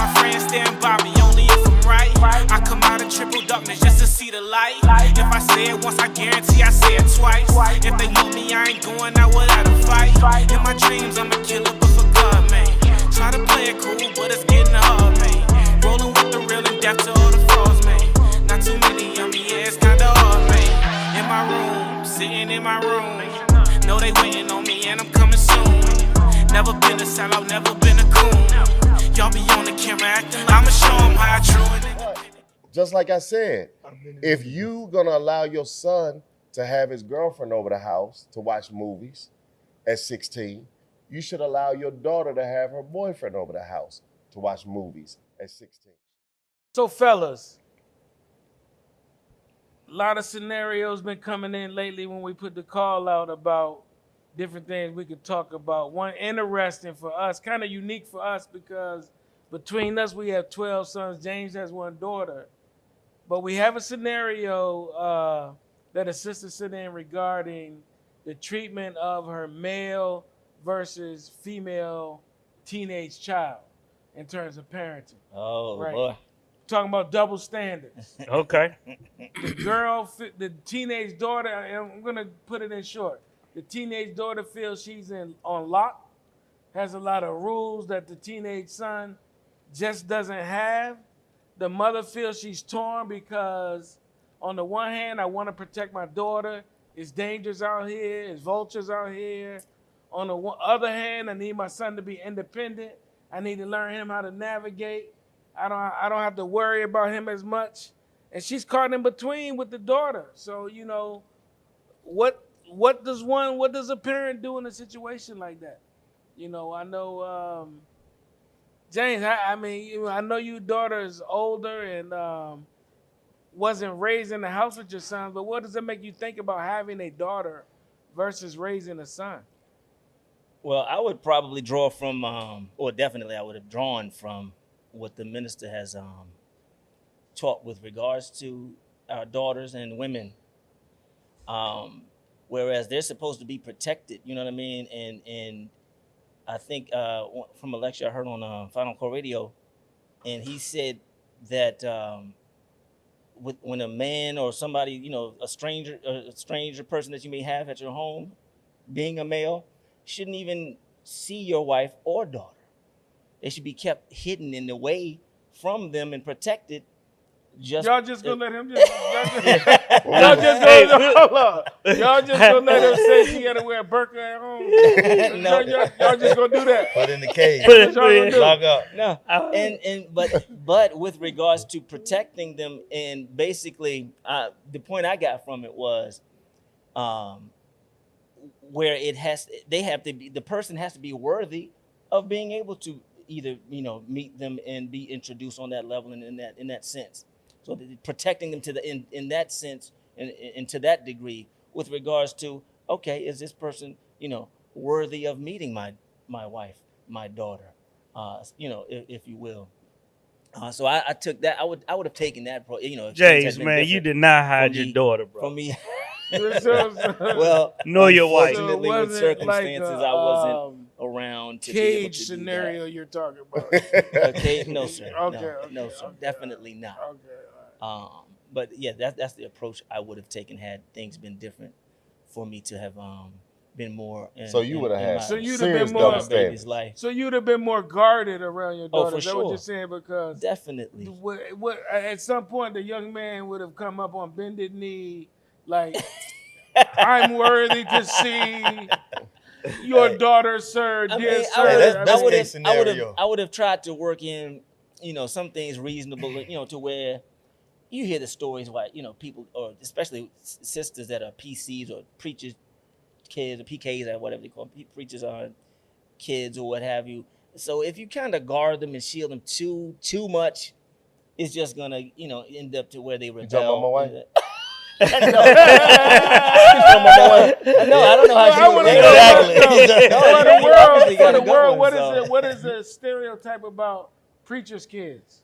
my friends stand by me only if I'm right. I come out of triple darkness just to see the light. If I say it once, I guarantee I say it twice. If they want me, I ain't going out without a fight. In my dreams, I'm a killer, but for God, man. Try to play it cool, but it's getting hard, man. Rolling with the real and death to all the frauds, man. Not too many of me, yeah, it's kinda hard, man. In my room, sitting in my room. Know they waiting on me and I'm coming soon. Never been a sellout, never been a coon. Y'all be on the camera acting like I'ma show them how I true it. Just like I said, if you gonna allow your son to have his girlfriend over the house to watch movies at 16, you should allow your daughter to have her boyfriend over the house to watch movies at 16. So fellas, a lot of scenarios been coming in lately when we put the call out about different things we could talk about. One interesting for us, kind of unique for us because between us we have 12 sons. James has one daughter. But we have a scenario that a sister sent in regarding the treatment of her male versus female teenage child in terms of parenting. Oh, right? boy. Talking about double standards. Okay. The teenage daughter, I'm going to put it in short. The teenage daughter feels she's on lock, has a lot of rules that the teenage son just doesn't have. The mother feels she's torn because on the one hand, I want to protect my daughter. It's dangerous out here. It's vultures out here. On the other hand, I need my son to be independent. I need to learn him how to navigate. I don't have to worry about him as much. And she's caught in between with the daughter. So, you know, what does a parent do in a situation like that? You know, I know, James, I mean, I know your daughter is older and wasn't raised in the house with your son, but what does it make you think about having a daughter versus raising a son? Well, I would probably draw from, or definitely I would have drawn from what the minister has taught with regards to our daughters and women. Whereas they're supposed to be protected, you know what I mean? And I think from a lecture I heard on Final Call Radio, and he said that when a man or somebody, you know, a stranger person that you may have at your home, being a male, shouldn't even see your wife or daughter. They should be kept hidden and away from them and protected. Y'all just gonna let him y'all just gonna let him say she gotta wear a burqa at home? No. Y'all just gonna do that? Put in the cage. Lock up. No, but with regards to protecting them, and basically the point I got from it was, where the person has to be worthy of being able to either, you know, meet them and be introduced on that level and in that sense. So protecting them in that sense and to that degree with regards to, okay, is this person, you know, worthy of meeting my wife, my daughter, you know, if you will. So I took that. I would have taken that, you know. James, man, you did not hide your daughter, bro. For me. Well, nor your wife. Unfortunately, with circumstances, I wasn't around to cage be able to scenario do that. you're talking about. Okay, no, sir. No, sir. Okay, Definitely not. Okay. But yeah, that's the approach I would have taken had things been different for me to have been more. So you would have had serious double standards. Life. So you'd have been more guarded around your daughter. for Is that what sure. you're saying? Because Definitely. what at some point the young man would have come up on bended knee, like, I'm worthy to see your daughter, sir, dear sir. I would have tried to work in, you know, some things reasonable, you know, to where you hear the stories why, you know, people, or especially sisters that are PCs or preachers' kids or PKs or whatever they call them, preachers are kids or what have you. So if you kind of guard them and shield them too much, it's just gonna, you know, end up to where they rebel. You talking about my wife? No, I don't know how she would For the world, what is the stereotype about preachers' kids?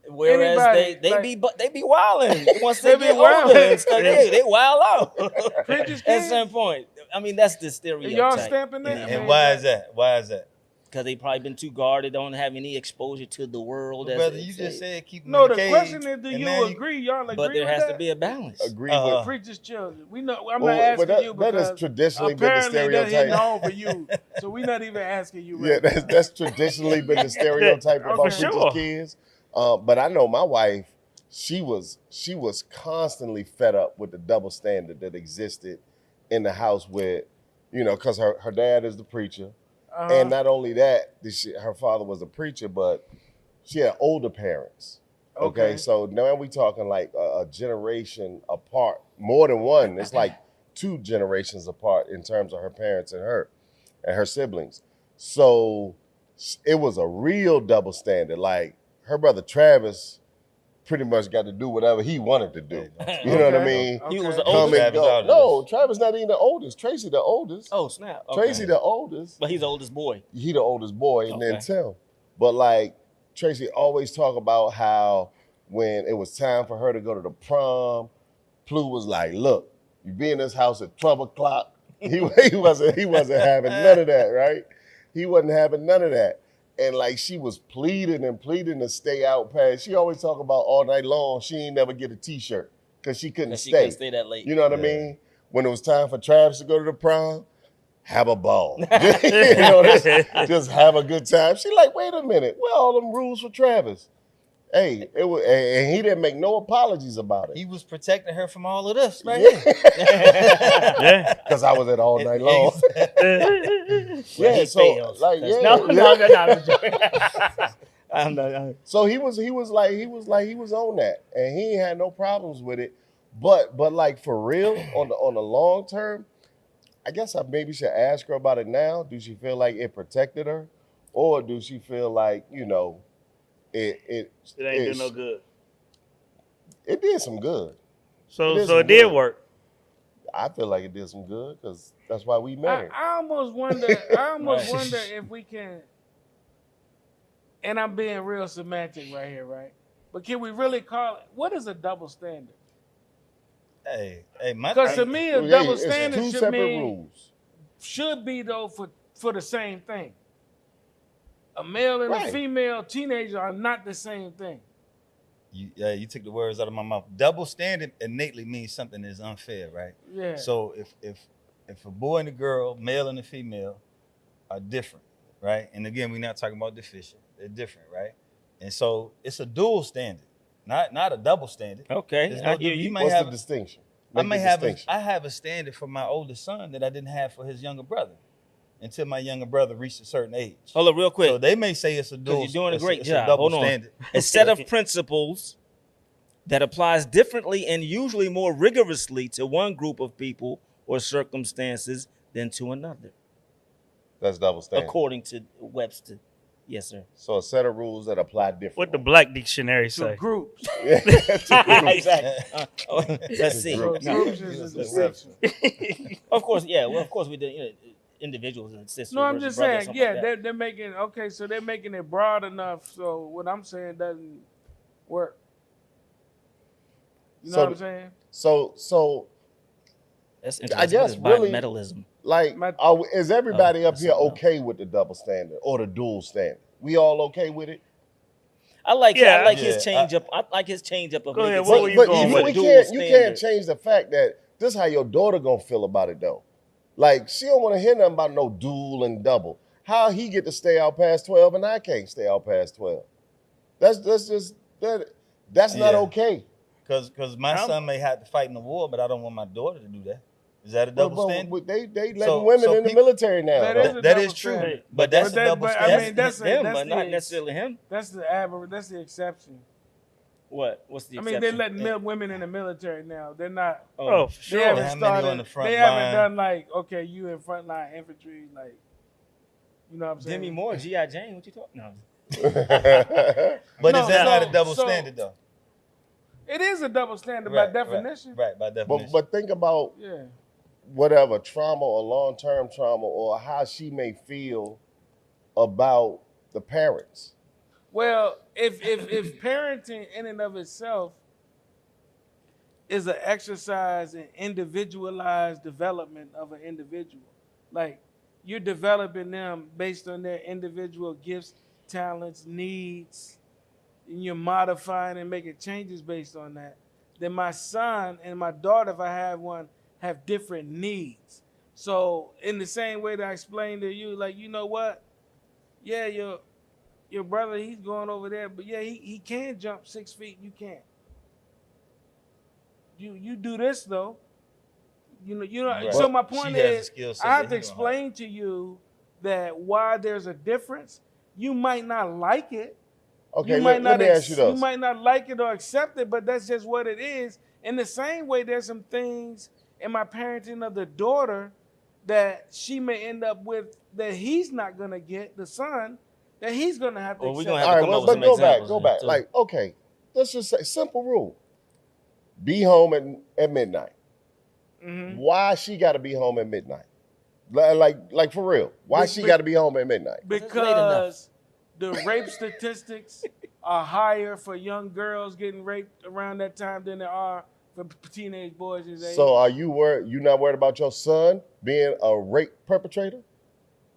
Whereas Anybody, they be wilding once They they be get older wildin'. and stuff. They wild out Preachers' at kids? some point. I mean, that's the stereotype. Y'all stamping that? And why is that? Why is that? because they probably been too guarded, don't have any exposure to the world. But As brother, they you say. just said keep them No, in the cage, question is, do and you now agree? Y'all agree But there with has that? to be a balance. Agree with. Preacher's children. We know. I'm Well, not asking but you that has because traditionally been the apparently that's hitting stereotype. home for you. So we're not even asking you. Yeah, Right that's traditionally been the stereotype Okay. about For preachers' sure. kids. But I know my wife, she was constantly fed up with the double standard that existed in the house with, because her dad is the preacher. Uh-huh. And not only that, her father was a preacher, but she had older parents. Okay, so now we talking like a generation apart, more than one. It's like 2 generations apart in terms of her parents and her siblings. So it was a real double standard. Like her brother Travis pretty much got to do whatever he wanted to do. You know what I mean? He was the Okay. Come oldest. and Travis go. out of No, this. Travis not even the oldest. Tracy the oldest. Oh snap! Okay. Tracy the oldest. But he's the oldest boy. He the oldest boy, and then Okay. Tim. But like Tracy always talk about how when it was time for her to go to the prom, Plu was like, "Look, you be in this house at 12 o'clock." He wasn't having none of that, right? He wasn't having none of that. And like she was pleading to stay out past. She always talk about all night long. She ain't never get a T-shirt because she couldn't That she stay. couldn't stay that late. You know what I mean? When it was time for Travis to go to the prom, have a ball. Just have a good time. She like, wait a minute, where all them rules for Travis? Hey, it was, and he didn't make no apologies about He it. was protecting her from all of this, right? Yeah. Because I was at all night long. Well, he so fails. like, That's- yeah, No, I'm joking. I'm not. So he was on that, and he ain't had no problems with it. But like for real, on the long term, I guess I maybe should ask her about it now. Do she feel like it protected her, or do she feel like it It ain't do no good. It did some good. So It is it did good. work. I feel like it did some good because that's why we married. I almost wonder. Right. Wonder if we can. And I'm being real semantic right here, right? But can we really call it? What is a double standard? Hey, my Because to thing- me, a Well, double it's standard two should separate mean rules. should be though for the same thing. A male and a Right. female teenager are not the same thing. you took the words out of my mouth. Double standard innately means something is unfair, right? Yeah. So if a boy and a girl, male and a female, are different, right? And again, we're not talking about deficient. They're different, right? And so it's a dual standard, not a double standard. Okay, There's I no- hear you you. might What's have the distinction? I Make may the have distinction. I have a standard for my oldest son that I didn't have for his younger brother until my younger brother reached a certain age. Hold up, real quick. So they may say it's a dual. You're doing a it's great it's job. double Hold on. standard. A set of principles that applies differently and usually more rigorously to one group of people or circumstances than to another, That's double standard. according to Webster. Yes, sir. So a set of rules that apply differently. What the Black Dictionary To say? groups. Exactly. Let's see. So No. groups is a distinction. Of course, yeah. Well, of course we do. Individuals and sisters. No, I'm versus just brothers, saying, something yeah, like that. they're making so they're making it broad enough so what I'm saying doesn't work. You know So what I'm saying? So That's I interesting. guess What is really- bimetallism? like, My- is everybody up that's here something else. okay with the double standard or the dual standard? We all okay with it? I like Yeah. his Yeah, change up. I like his change up of Go ahead, making what it were you But going with? you dual can't standard. change the fact that this is how your daughter gonna feel about it though. Like she don't want to hear nothing about no dual and double. How he get to stay out past 12 and I can't stay out past 12? That's not Yeah. okay. Because my I'm- son may have to fight in the war, but I don't want my daughter to do that. Is that a But double standard? they letting So- women so in the people- military now. That though. is a That double is true, standard. but that's But a double I standard. mean, that's him, that's but not the- necessarily him. That's the average. That's the exception. What? What's the I exception? mean, they're letting women in the military now. They're not. Oh, for They sure. haven't How many started. on the front They haven't line? done like okay, you in frontline infantry, like you know what I'm saying. Demi Moore, G.I. Jane. What you talking? No. But No, is that not so- a double so- standard though? It is a double standard Right, by right, definition. Right, by definition. but think about Yeah. whatever trauma or long-term trauma or how she may feel about the parents. Well, if parenting in and of itself is an exercise in individualized development of an individual, like you're developing them based on their individual gifts, talents, needs, and you're modifying and making changes based on that. Then my son and my daughter, if I have one, have different needs. So in the same way that I explained to you, like, you know what? Yeah, your brother, he's going over there, but yeah, he can jump 6 feet. You can't. You do this though. You know. Right. So my She point has a is, skill set I have that to he don't have. explain to you that why there's a difference. You might not like it. Okay, You might let not me ask you you this. might not like it or accept it, but that's just what it is. In the same way, there's some things in my parenting of the daughter that she may end up with that he's not gonna get, the son, that he's gonna have to Well, we're accept. gonna have All to right, come well, up with but some go examples. back. too. Like, okay, let's just say simple rule: be home at midnight. Mhm. Why she got to be home at midnight? Like for real? Why she got to be home at midnight? It's late enough. Because the rape statistics are higher for young girls getting raped around that time than there are for teenage boys his age. So are you worried? You not worried about your son being a rape perpetrator?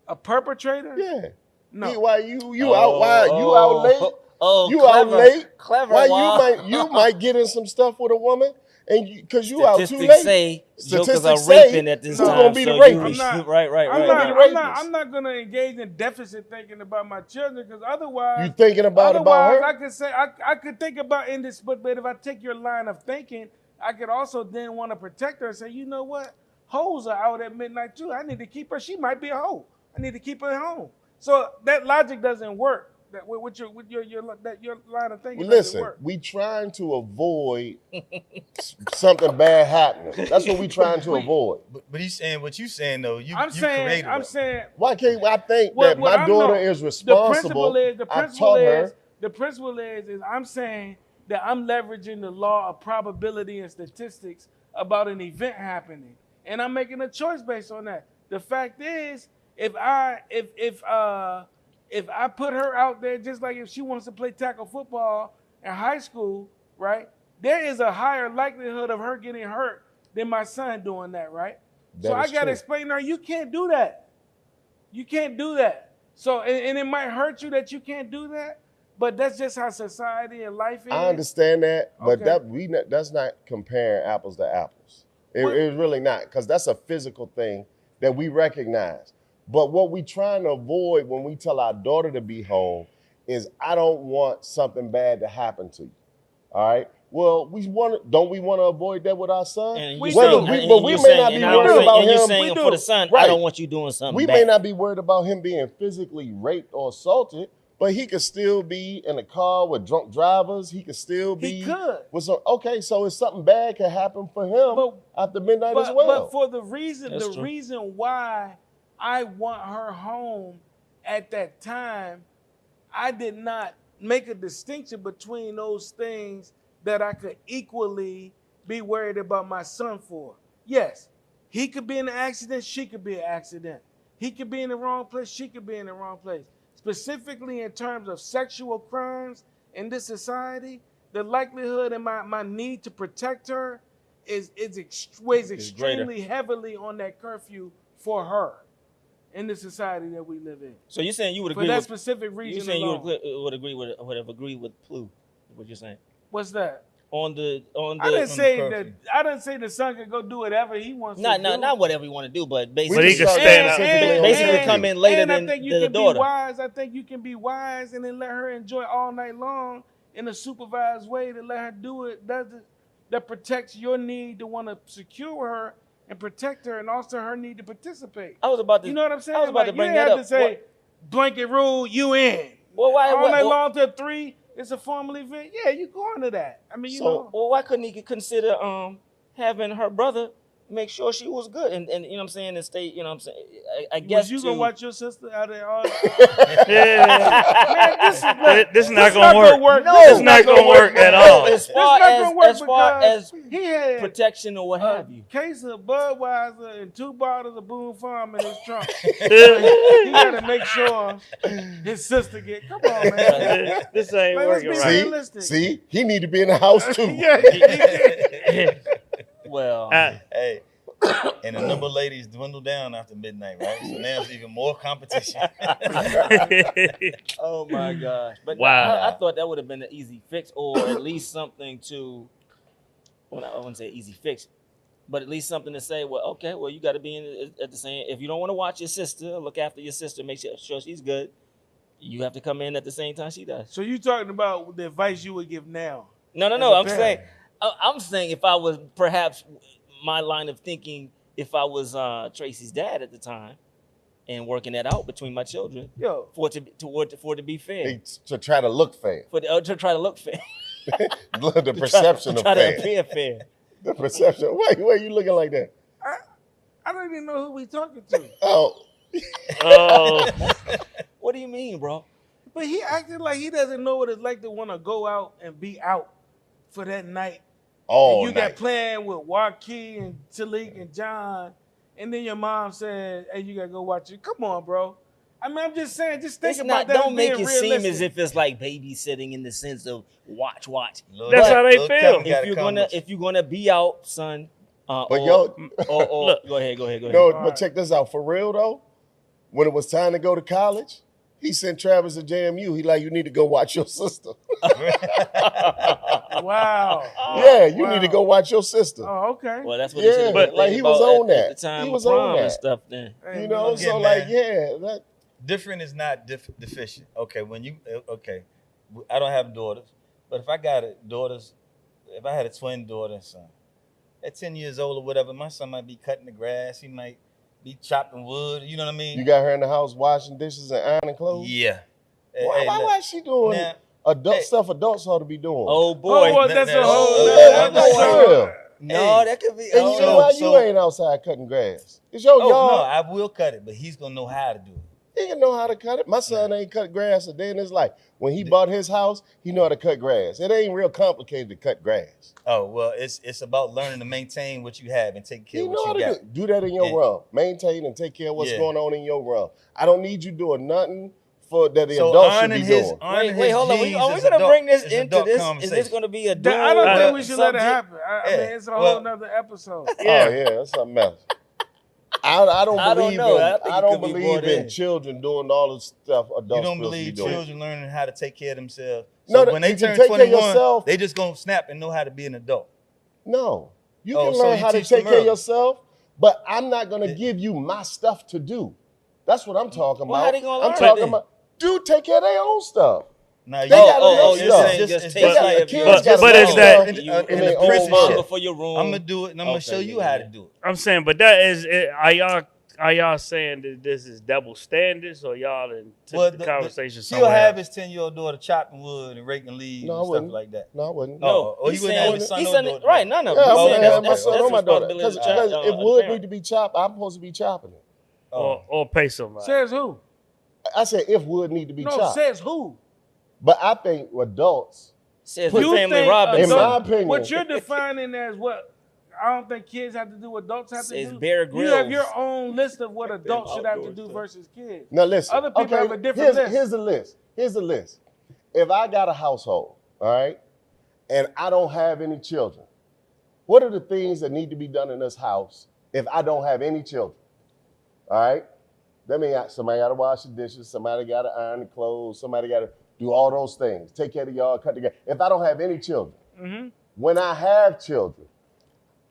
A perpetrator? Yeah. No. Why you out? Why you out late? Oh, You clever, out late? Clever. Why Juan. you might get in some stuff with a woman and because you out too Statistics late? say jokers are Statistics say raping at this who's time. gonna be the so rapist? you- I'm not- right. I'm not gonna engage in deficit thinking about my children because otherwise You thinking about otherwise her? I could say I could think about in this, but if I take your line of thinking, I could also then want to protect her and say, you know what, hoes are out at midnight too. I need to keep her. She might be a hoe. I need to keep her at home. So that logic doesn't work. That with your line of thinking Well, doesn't listen, work. we trying to avoid something bad happening. That's what we trying to avoid. But he's saying what you saying though. You I'm saying created Why can't I think What- that what my I'm daughter not- is the responsible? principle her. the principle is I'm saying that I'm leveraging the law of probability and statistics about an event happening, and I'm making a choice based on that. The fact is, if I put her out there, just like if she wants to play tackle football in high school, right? There is a higher likelihood of her getting hurt than my son doing that, right? So That I is gotta true. explain to her, you can't do that. You can't do that. So, and it might hurt you that you can't do that, but that's just how society and life is. I understand that, but Okay. that's not comparing apples to apples. What- It's really not, because that's a physical thing that we recognize. But what we trying to avoid when we tell our daughter to be home is I don't want something bad to happen to you. All right. Well, don't we want to avoid that with our son? And We you do. saying- But we you're may saying- not be and I'm worried saying- about and you're him. saying We for do. the son, I Right. don't want you doing something We bad. may not be worried about him being physically raped or assaulted, but he could still be in a car with drunk drivers. He could still be. He could. With some, okay, so if something bad can happen for him But- after midnight as But, well. but for the reason, That's true. reason why I want her home at that time, I did not make a distinction between those things that I could equally be worried about my son for. Yes, he could be in an accident, she could be an accident. He could be in the wrong place, she could be in the wrong place. Specifically in terms of sexual crimes in this society, the likelihood and my need to protect her weighs extremely heavily on that curfew for her in the society that we live in. So you're saying you would For agree that with specific reason you saying alone. you would agree with Plu? What you're saying What's that? on the I didn't on say the that. curfew. I didn't say the son could go do whatever he wants to do. not whatever you want to do, but We But he basically can just stand started up. specifically on basically curfew. come in later and than I think you the can daughter. be wise. I think you can be wise and then let her enjoy all night long in a supervised way to let her do it that protects your need to want to secure her and protect her, and also her need to participate. I was about to. You know what I'm saying? I was about to Like, bring you that ain't have up. to say blanket rule. You in Why? all night long till 3. It's a formal event. Yeah, you going to that. I mean, you know. Well, why couldn't he consider having her brother make sure she was good and you know what I'm saying and stay, you know what I'm saying? I guess Was you gonna watch your sister out there all Yeah. This is not this gonna work. No, This is not gonna work at all. As This far not gonna work as far because as he had protection or what a have you. case of Budweiser and 2 bottles of Boone Farm in his trunk. He gotta make sure his sister get. Come on, man. This ain't Like, let's working be right. realistic. See, he need to be in the house too. Yeah. Well, Hey, And the number of ladies dwindle down after midnight, right? So now it's even more competition. Oh my gosh! But Wow. I thought that would have been an easy fix, or at least something to. Well, I wouldn't say easy fix, but at least something to say. Well, okay, well, you got to be in at the same. If you don't want to watch your sister, look after your sister, make sure she's good. You have to come in at the same time she does. So you talking about the advice you would give now? No. As a I'm parent. saying, I'm saying if I was perhaps my line of thinking, if I was Tracy's dad at the time, and working that out between my children, Yo, for it to be fair, To try to look fair. to try to look fair, The perception to of try to fair. appear fair. The perception. Why you looking like that? I don't even know who we talking to. Oh, Oh, What do you mean, bro? But he acted like he doesn't know what it's like to want to go out and be out for that night. all And you night. got playing with Joaquin and Talik and John, and then your mom said, "Hey, you gotta go watch it." Come on, bro. I mean, I'm just saying, just think It's about not. that. Don't as make being it seem realistic. as if it's like babysitting in the sense of watch. That's how they feel. If you're gonna be out, son, But or yo, Look. go ahead. no, All but right. check this out. For real though, when it was time to go to college, he sent Travis to JMU. He like, you need to go watch your sister. Wow. Yeah, you Wow. need to go watch your sister. Oh, okay. Well, that's what Yeah, he should have but, been like, thinking he was about on at that. the time He of was on prom and that. stuff. Then Hey, You know, man. so Yeah, like, man. yeah, that, Different is not deficient. Okay, when you I don't have daughters, but if I got if I had a twin daughter and son, at 10 years old or whatever, my son might be cutting the grass. He might be chopping wood. You know what I mean? you got her in the house washing dishes and ironing clothes. Yeah. Why is she doing Now, adult hey. stuff adults ought to be doing? oh boy, Oh, well, that's a no, whole no, nother no, episode. no. no, Hey. that could be. And you know why so- you ain't outside cutting grass? It's your Oh no, yard. I will cut it, but he's gonna know how to do it. He can know how to cut it. My son ain't cut grass a day in his life. When he bought his house, he know how to cut grass. It ain't real complicated to cut grass. Oh well, it's about learning to maintain what you have and take care He of know how what to you do, got. do that in your Yeah. realm. Maintain and take care of what's Yeah. going on in your realm. I don't need you doing nothing for that the So adults should be honoring his doing. honoring Wait, his hold on. Are we genes going is to adult- bring this is into adult this? Is this conversation. going to be a That- dual I don't think we should let it subject? happen. I Yeah. mean, it's a Well- whole nother episode. Oh yeah, that's something else. I don't I don't believe know. in I think it I don't could be believe brought in in. children doing all the stuff adults You don't supposed to believe be doing. children learning how to take care of themselves. No, So when they you can turn take care of 21, yourself. they just gonna snap and know how to be an adult. No. You Oh, can so learn you how to teach take them care of early. yourself, but I'm not gonna give you my stuff to do. That's what I'm talking Well, about. how they gonna I'm learn talking then? about dude take care of their own stuff. Now They got enough you're stuff. saying just It's take They got- care the of your kids got But enough is that- stuff in in the their own prison world. shit. for your room. I'm gonna do it and I'm gonna Okay, show you yeah, how yeah. to do it. I'm saying, but that is, are y'all saying that this is double standards, or y'all in Well, the conversation she'll somewhere have else? his 10-year-old daughter chopping wood and raking leaves No, I and stuff wouldn't. like that. No, I wouldn't. No. Oh, he's you wouldn't have saying- his son he's or saying- daughter? right? No. Yeah, I'm he's gonna saying have my that's son or my daughter. responsibility Because of the child, if the wood parent. need to be chopped, I'm supposed to be chopping it. Or pay somebody? Says who? I said if wood need to be No, chopped. says who? But I think adults, Says You the family think Robinson. in my adult- opinion, What you're defining as what? I don't think kids have to do what adults have to Says do. Bear You have Grylls. your own list of what adults should have to do versus kids. now listen. Other people have a different list. Here's the list. Here's the list. If I got a household, all right, and I don't have any children, what are the things that need to be done in this house if I don't have any children? All right? That means somebody got to wash the dishes, somebody got to iron the clothes, somebody got to do all those things. Take care of the yard, cut the grass. If I don't have any children, when I have children,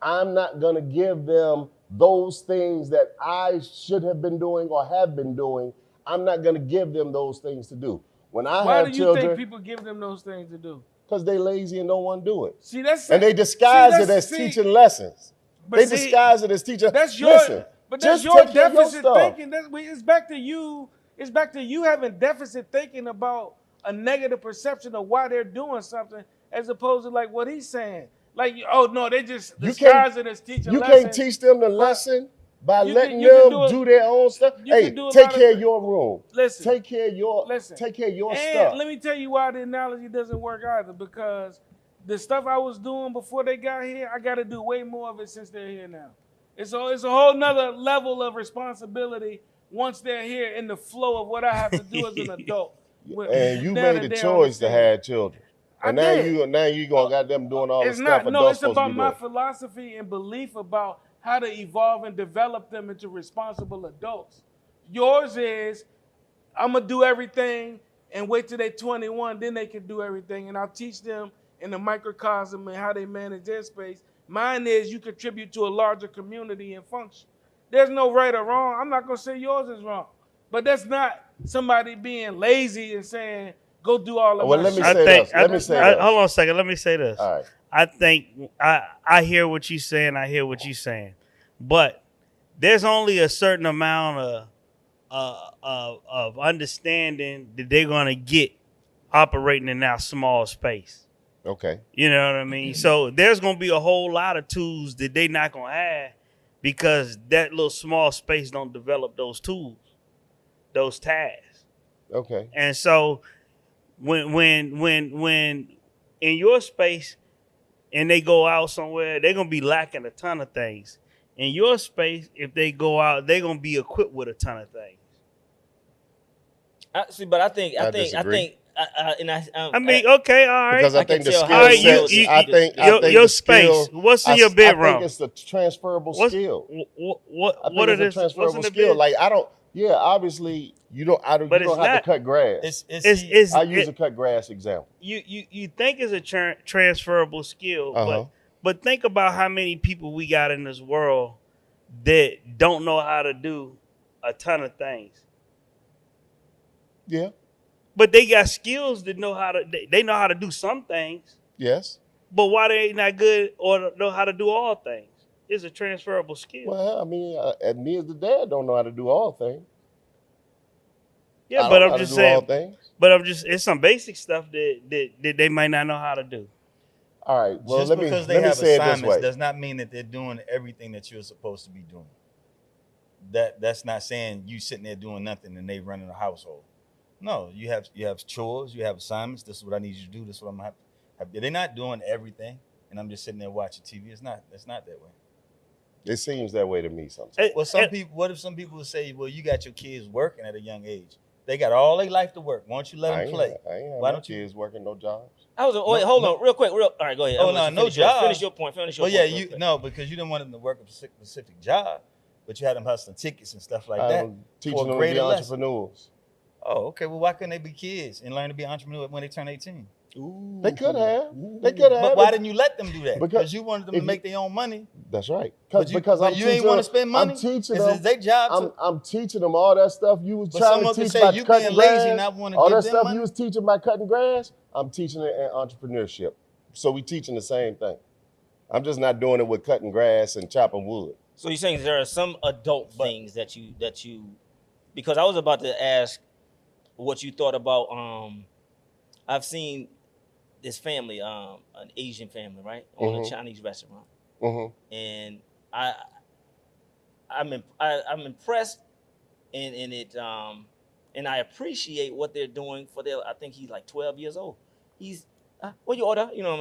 I'm not going to give them those things that I should have been doing or have been doing. I'm not going to give them those things to do. When I Why have do you children, think people give them those things to do? because they lazy and don't want to do it. See, that's And they disguise it as see, teaching lessons. but They see, disguise it as teaching. That's your, Listen, but that's just your take care of your deficit stuff. thinking. It's back to you. It's back to you having deficit thinking about a negative perception of why they're doing something, as opposed to like what he's saying. Like, oh no, they just You disguise can't- it as teaching You lessons. can't teach them the lesson by you letting can- you can them do do their own stuff. you Hey, can do a take lot of care of things. your room. Listen, Take care of your listen. Take care of your and stuff. let me tell you why the analogy doesn't work either. Because the stuff I was doing before they got here, I got to do way more of it since they're here now. It's a whole nother level of responsibility once they're here in the flow of what I have to do as an adult. And you Now made that the they choice to understand. have children. I And did. now you gonna got them doing all the It's stuff not. No, adults it's supposed to about be my doing. philosophy and belief about how to evolve and develop them into responsible adults. Yours is, I'm going to do everything and wait till they're 21, then they can do everything. And I'll teach them in the microcosm and how they manage their space. Mine is you contribute to a larger community and function. There's no right or wrong. I'm not going to say yours is wrong. But that's not somebody being lazy and saying, go do all of Well, my let me shit. I say think. this. Let me say this. Hold on a second. Let me say this. All right. I think I hear what you're saying. I hear what you're saying, but there's only a certain amount of understanding that they're gonna get operating in that small space. Okay. You know what I mean? So there's gonna be a whole lot of tools that they not gonna have because that little small space don't develop those tools, those tasks. Okay. And so when in your space and they go out somewhere, they're gonna be lacking a ton of things. In your space, if they go out, they're gonna be equipped with a ton of things. See, but I think disagree. I mean, okay, all right. Because I I can think the tell skill how All right, sets. you- I think your the space. skill- What's in your I bedroom? think it's the transferable What's skill. what I think what it's it a is? What's in transferable the skill. bed? Like I don't. Yeah, obviously you don't. I don't. But You don't it's have not. to cut grass. It's I use a cut grass example. you think it's a transferable skill, Uh-huh. but think about how many people we got in this world that don't know how to do a ton of things. Yeah. But they got skills that know how to they know how to do some things, Yes. but why they ain't not good or know how to do all things? It's a transferable skill. Well, I mean, and me as the dad don't know how to do all things. Yeah, I but don't know I'm how just to do all saying. things. But I'm just it's some basic stuff that they might not know how to do. All right. Well, Just let me because they let me have say it this assignments way. does not mean that they're doing everything that you're supposed to be doing. That's not saying you sitting there doing nothing and they running a household. No, you have chores, you have assignments. This is what I need you to do. This is what I'm gonna have. They're not doing everything, and I'm just sitting there watching TV. It's not that way. It seems that way to me sometimes. Well, what if some people would say, well, you got your kids working at a young age. They got all their life to work. Why don't you let them play? I ain't have Why my don't you? kids working no jobs. wait, hold on, real quick, all right, go ahead. Oh, I'm gonna no, let you no finish job. Finish your point. Well, yeah, because you didn't want them to work a specific job, but you had them hustling tickets and stuff like that. I'm teaching for a them to be greater lesson. entrepreneurs. Oh, okay. Well, why couldn't they be kids and learn to be entrepreneurs when they turn 18? They could have. They could have. But why didn't you let them do that? Because Because you wanted them if to you- make their own money. That's right. But Because I'm you teaching ain't want to them- spend money. I'm teaching It's them. their job. I'm teaching them all that stuff you was But trying someone to could teach say about you cutting being lazy grass. and not wanna all give that them stuff money. you was teaching about cutting grass. I'm teaching it in entrepreneurship. So we teaching the same thing. I'm just not doing it with cutting grass and chopping wood. So you're saying there are some adult things that you because I was about to ask what you thought about I've seen this family, an Asian family, right? On a Chinese restaurant. Mm-hmm. And I'm impressed in it and I appreciate what they're doing for their I think he's like 12 years old. He's what you order? You know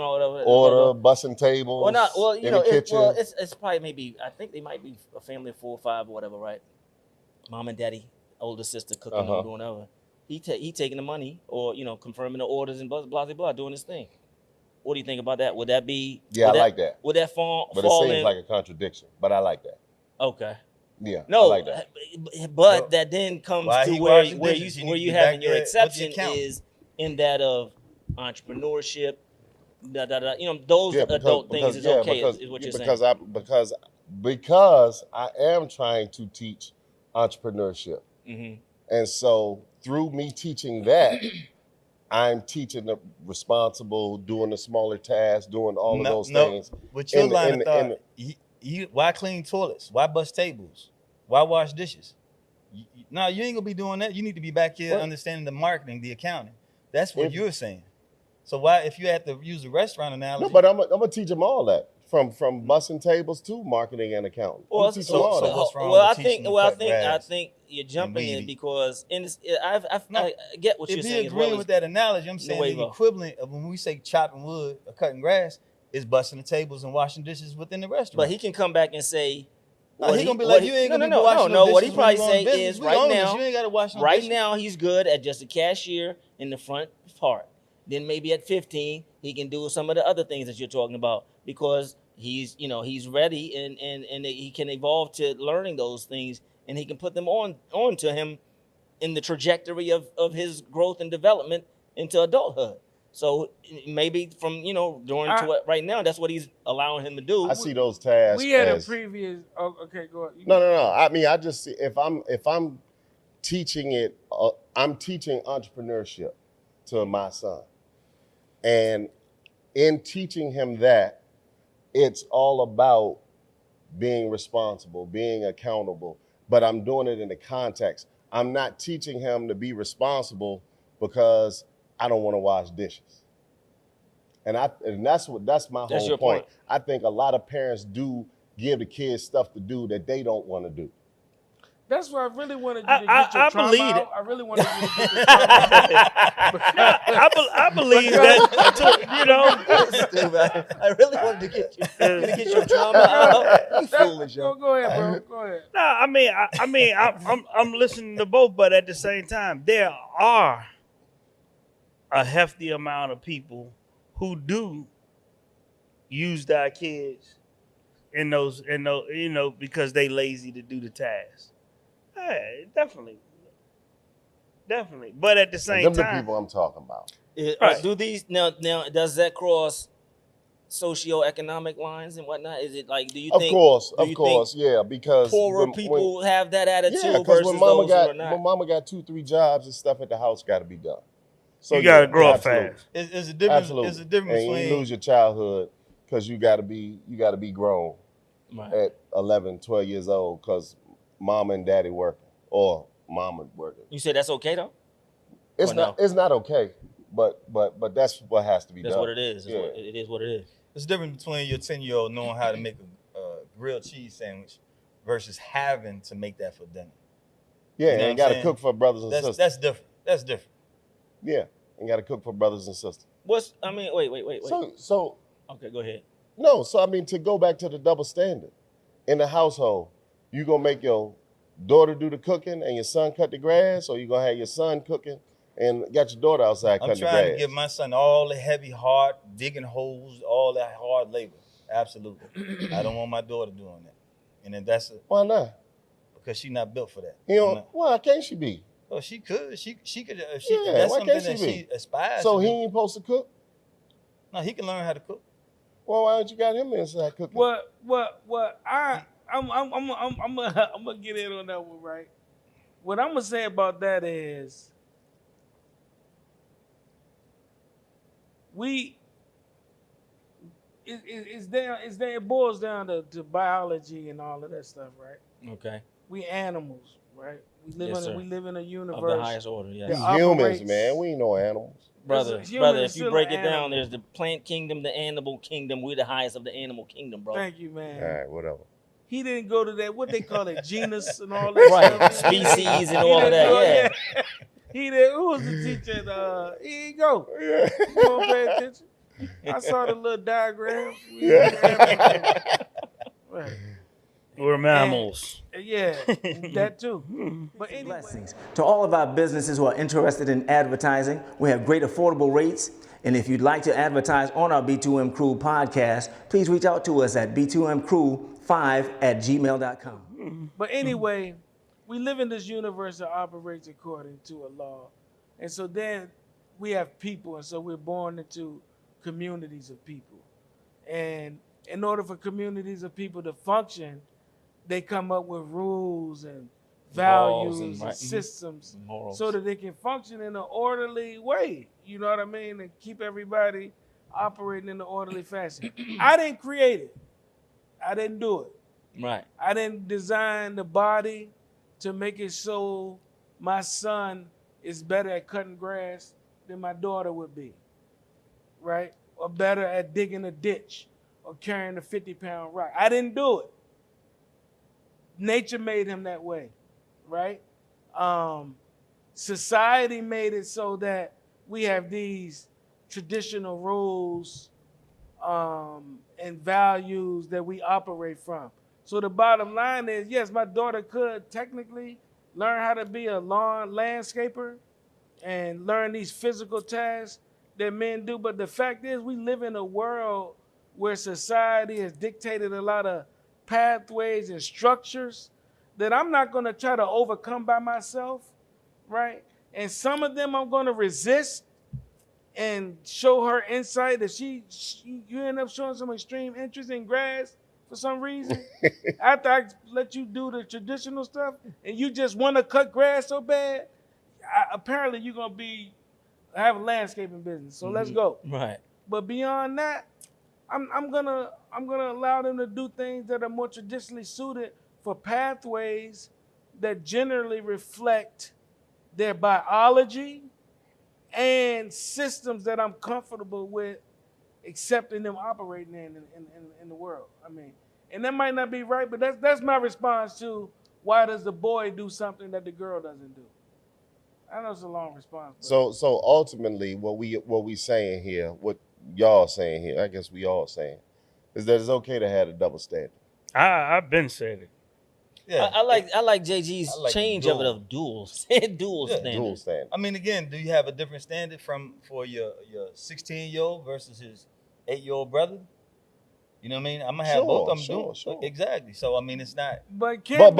Order, bussing tables. Well, not well. You in know, the kitchen. it's probably maybe. I think they might be a family of 4 or 5 or whatever, right? Mom and daddy, older sister cooking or doing whatever. He taking the money or confirming the orders and blah blah blah, doing his thing. What do you think about that? Would that be? Yeah, I like that. Would that fall? But fall it seems in? like a contradiction. But I like that. Okay. Yeah. No, I like that. but that then comes While to he where washing where dishes, you you where need to you be having back your there with the exception accountant. is in that of entrepreneurship. Those adult things is okay. Is what you're saying. Because I am trying to teach entrepreneurship. Mm-hmm. And so through me teaching that, I'm teaching the responsible, doing the smaller tasks, doing all of those things. With your In- line in- of thought, why clean toilets? Why bust tables? Why wash dishes? No, you ain't gonna be doing that. You need to be back here What? understanding the marketing, the accounting. That's what If- you're saying. So why, if you had to use a restaurant analogy, No, but I'm gonna teach them all that. From bussing tables to marketing and accounting. I'm Well, gonna teach them all that. what's wrong well, with teaching them to cut I grass think you're jumping and in weed? because I No, get what if you're you're saying. As agreeing well with that analogy, I'm saying the Nuevo. equivalent of when we say chopping wood or cutting grass is busting the tables and washing dishes within the restaurant. but he can come back and say. No, he gonna be like, you ain't gonna be washing no What he dishes probably when you say on business. is We right own this. now. You ain't gotta wash no Right dishes. now, he's good at just a cashier in the front part. Then maybe at 15, he can do some of the other things that you're talking about because he's ready and he can evolve to learning those things, and he can put them on to him in the trajectory of his growth and development into adulthood. So maybe from during to what right now, that's what he's allowing him to do. I see those tasks. We had as, a previous. Oh, okay, go ahead. No. I mean, I just see if I'm teaching it, I'm teaching entrepreneurship to my son, and in teaching him that, it's all about being responsible, being accountable. But I'm doing it in the context. I'm not teaching him to be responsible because I don't want to wash dishes. And that's my That's whole your point. point. I think a lot of parents do give the kids stuff to do that they don't want to do. That's why I really wanted you to get your I trauma believe out. it. I really wanted you to get your trauma out. I believe that. Stupid. I really wanted to get your trauma out. You foolish, yo. Go ahead, bro. Go ahead. No, I mean, I'm listening to both, but at the same time, there are a hefty amount of people who do use their kids in those, because they lazy to do the task. Hey, definitely. But at the same Them the time, people I'm talking about. Right. Do these now? Does that cross socioeconomic lines and whatnot? Is it like? Do you Of think? course, do you think yeah. Because poorer when- people have that attitude yeah, because versus when mama those who are got not? when mama got 2-3 jobs and stuff at the house got to be done. So you gotta yeah, grow up absolutely. fast. It's a difference. Absolutely. It's a difference and between you lose your childhood because you got to be grown Right. at 11, 12 years old because mama and daddy working or mama working. You say that's okay though? It's Or not no? it's not okay, but that's what has to be That's done. what it is. Yeah. It is what it is. It's different between your 10-year-old knowing how to make a grilled cheese sandwich versus having to make that for dinner. Yeah, You know and what got I'm to saying? cook for brothers and sisters. That's different. That's different. Yeah, and got to cook for brothers and sisters. What's I mean? Wait. So Okay, go ahead. no, so I mean to go back to the double standard in the household, you gonna make your daughter do the cooking and your son cut the grass, or you gonna have your son cooking and got your daughter outside I'm cutting the trying grass? to give my son all the heavy, hard, digging holes, all that hard labor. Absolutely. I don't want my daughter doing that. And then Why not? because she's not built for that. You I'm know, not- why can't she be? Oh, she could. She could. If Yeah, that's why something can't that she she be? aspires So to he do. ain't supposed to cook? No, he can learn how to cook. Well, why don't you got him inside cooking? What I'm gonna get in on that one, right? What I'm gonna say about that is it boils down to biology and all of that stuff, right? Okay. We animals, right? Yes, sir. We live in a universe. Of the highest order, yes. Yeah. We humans, operates- man. We ain't no animals. Brother, Human is if you still break an it down, animal. there's the plant kingdom, the animal kingdom. We're the highest of the animal kingdom, bro. Thank you, man. All right, whatever. He didn't go to that, what they call it, genus and all that Right. stuff. Species and He all of didn't go- that, yeah. He did. Who was the teacher? He didn't go. Yeah. You don't pay attention. I saw the little diagrams. Right. We're mammals. Yeah, that too. But anyway, Blessings. To all of our businesses who are interested in advertising, we have great affordable rates. And if you'd like to advertise on our B2M Crew podcast, please reach out to us at b2mcrew5@gmail.com. But anyway, we live in this universe that operates according to a law. And so then we have people, and so we're born into communities of people. And in order for communities of people to function, they come up with rules and values and, and systems Morals. so that they can function in an orderly way. You know what I mean? And keep everybody operating in an orderly fashion. I didn't create it. I didn't do it. Right. I didn't design the body to make it so my son is better at cutting grass than my daughter would be, right? Or better at digging a ditch or carrying a 50-pound rock. I didn't do it. Nature made him that way, right? Society made it so that we have these traditional rules and values that we operate from. So the bottom line is, yes, my daughter could technically learn how to be a lawn landscaper and learn these physical tasks that men do. But the fact is, we live in a world where society has dictated a lot of pathways and structures that I'm not going to try to overcome by myself, right? And some of them I'm going to resist and show her insight. If you end up showing some extreme interest in grass for some reason, after I let you do the traditional stuff and you just want to cut grass so bad, apparently you're going to have a landscaping business. So let's go. Right. But beyond that, I'm gonna allow them to do things that are more traditionally suited for pathways that generally reflect their biology and systems that I'm comfortable with accepting them operating in the world. I mean, and that might not be right, but that's my response to why does the boy do something that the girl doesn't do? I know it's a long response. So ultimately, what we saying here, what y'all saying here, I guess we all saying, is that it's okay to have a double standard. I've been said it. Yeah. I like JG's I like change dual. of it of dual Yeah, standard. Dual standard. I mean, again, do you have a different standard for your 16-year-old versus his 8-year-old brother? You know what I mean? I'm gonna have both of them doing sure. Exactly. So I mean, it's not. But Is it gonna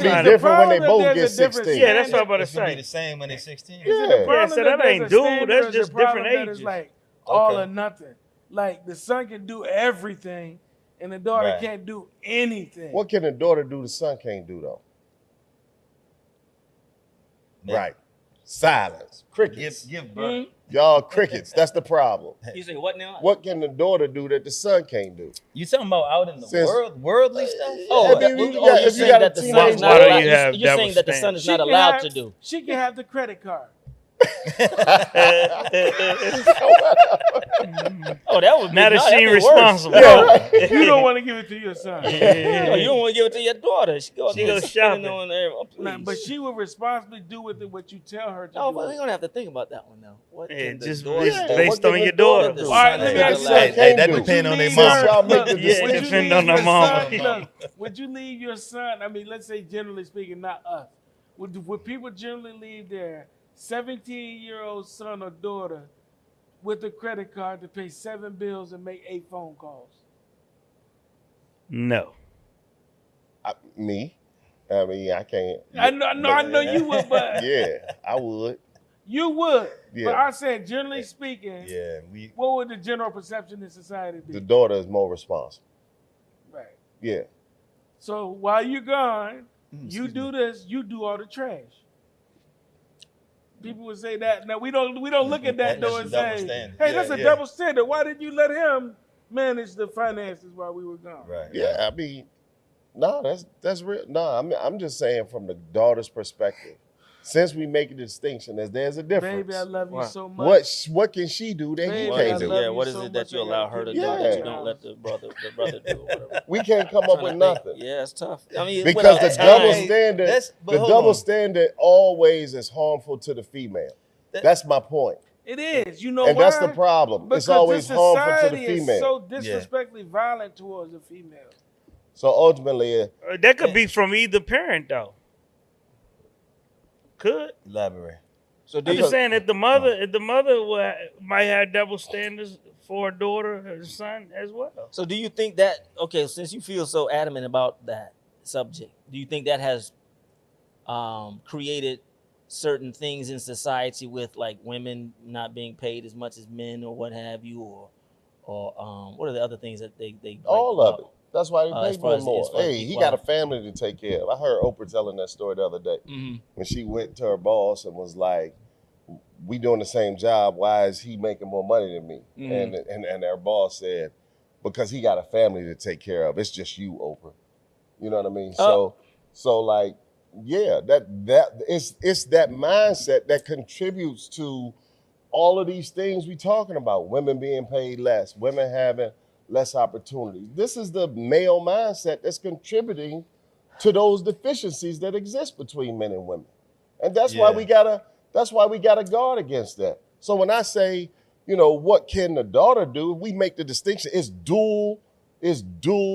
be not- different when they The problem both that get there's a different 16? Yeah, that's what I'm about to It's gonna be say. the same when they're 16. Yeah. The problem so that there's ain't a dual, standard that's is just the problem different that is ages. like all Okay. or nothing. Like the son can do everything, and the daughter Right. can't do anything. What can the daughter do the son can't do though? Yeah. Right. Silence. Crickets. Give birth. Y'all crickets. That's the problem. You say what now? What can the daughter do that the son can't do? You talking about out in the Since- worldly stuff? Oh, I mean, you're yeah, if you saying got a that the son teenage is not daughter- allowed. Why do you have You're saying that the son double is She not can allowed have- to do. She can have the credit card. Oh, that would be Now that no, she that'd be worse. responsible. Yeah, right. You don't want to give it to your son. No, you don't want to give it to your daughter. She goes She goes shopping. Nah, but she will responsibly do with it what you tell her to No, do. but we're gonna have to think about that one now. What Yeah, can the just daughter based, Yeah, do? what based can on the your daughter daughter. do? All right, let me That ask you the this. son can't that do. depends on their leave mom. her- Y'all make the look, would decision. you Depend leave on the your mama. son- look, would you leave your son? I mean, let's say generally speaking, not us. Would people generally leave their 17-year-old son or daughter with a credit card to pay 7 bills and make 8 phone calls? No. Me? I mean, I can't. I know you would, but Yeah, I would. you would. Yeah. But I said, generally speaking, Yeah, what would the general perception in society be? The daughter is more responsible. Right. Yeah. So while you're gone, you excuse do this, you do all the trash. People would say that. Now we don't look at that That's though a and double say, standard. hey, Yeah, that's a yeah. double standard. Why didn't you let him manage the finances while we were gone? right. Yeah, I mean, no, that's real. No, I'm just saying from the daughter's perspective. Since we make a distinction, there's a difference. Baby, I love you so much. What can she do that he Baby, can't I do? love Yeah, you what is so it that much, you I allow gotta her to keep do you that you Yeah. don't let the brother do? Or whatever. We can't come up with nothing. Yeah, it's tough. I mean, Because without the time- double standard, but the hold double on. standard always is harmful to the female. That's my point. It is. You know And why? that's the problem. Because It's always this harmful to the society is female. so disrespectfully violent towards the female. So ultimately, That could be from either parent, though. Could. Elaborate. So do I'm you just saying if the mother might have double standards for a daughter or son as well. So do you think that, okay, since you feel so adamant about that subject, do you think that has created certain things in society with like women not being paid as much as men or what have you, or what are the other things that they all gripe of it. That's why they as pay far him as- more. as far as Hey, he got a equality. family to take care of. I heard Oprah telling that story the other day when she went to her boss and was like, "We doing the same job. Why is he making more money than me?" And their boss said, "Because he got a family to take care of. It's just you, Oprah." You know what I mean? So like, yeah, that it's that mindset that contributes to all of these things we talking about. Women being paid less, women having less opportunity. This is the male mindset that's contributing to those deficiencies that exist between men and women. And that's why we gotta guard against that. So when I say, what can the daughter do? We make the distinction. It's dual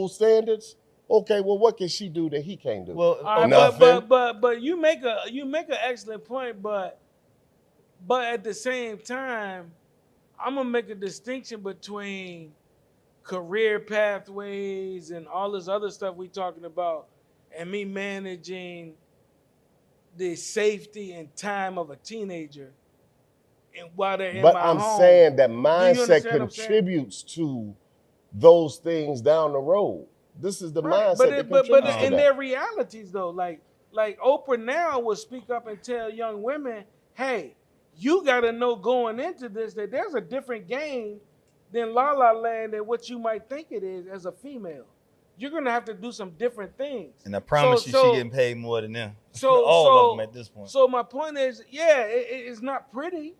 standards. Okay, well, what can she do that he can't do? Well, All right, Nothing. but you make an excellent point, but at the same time, I'm gonna make a distinction between career pathways and all this other stuff we talking about, and me managing the safety and time of a teenager, and while they're in But my I'm home. saying that Do you mindset understand what I'm saying? contributes to those things down the road. This is the Right, mindset but that but contributes to in that. their realities though, like Oprah now will speak up and tell young women, hey, you got to know going into this that there's a different game than La La Land and what you might think it is as a female. You're gonna have to do some different things. And I promise she getting paid more than them. All of them at this point. So my point is, yeah, it's not pretty,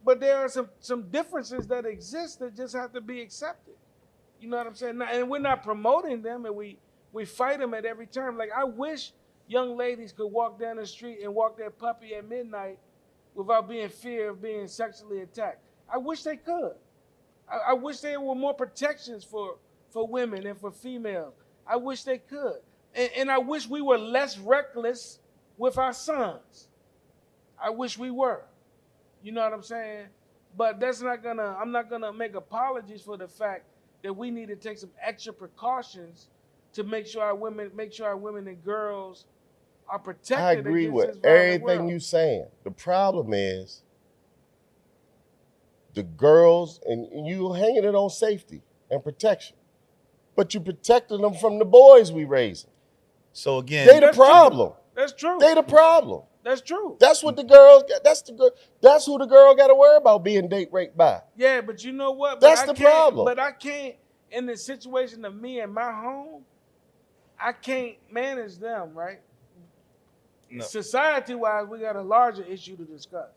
but there are some differences that exist that just have to be accepted. You know what I'm saying? And we're not promoting them, and we fight them at every turn. Like, I wish young ladies could walk down the street and walk their puppy at midnight without being fear of being sexually attacked. I wish they could. I wish there were more protections for women and for females. I wish they could. And I wish we were less reckless with our sons. I wish we were. You know what I'm saying? But I'm not gonna make apologies for the fact that we need to take some extra precautions to make sure our women and girls are protected. I agree against this with violent everything world. you're saying. The problem is the girls, and you hanging it on safety and protection, but you protecting them from the boys we raising. So again, They the That's true. problem. That's true. They the problem. That's true. That's what the girls. That's who the girl got to worry about being date raped by. Yeah, but you know what? That's the problem. But I can't, in the situation of me and my home, I can't manage them, right? No. Society-wise, we got a larger issue to discuss.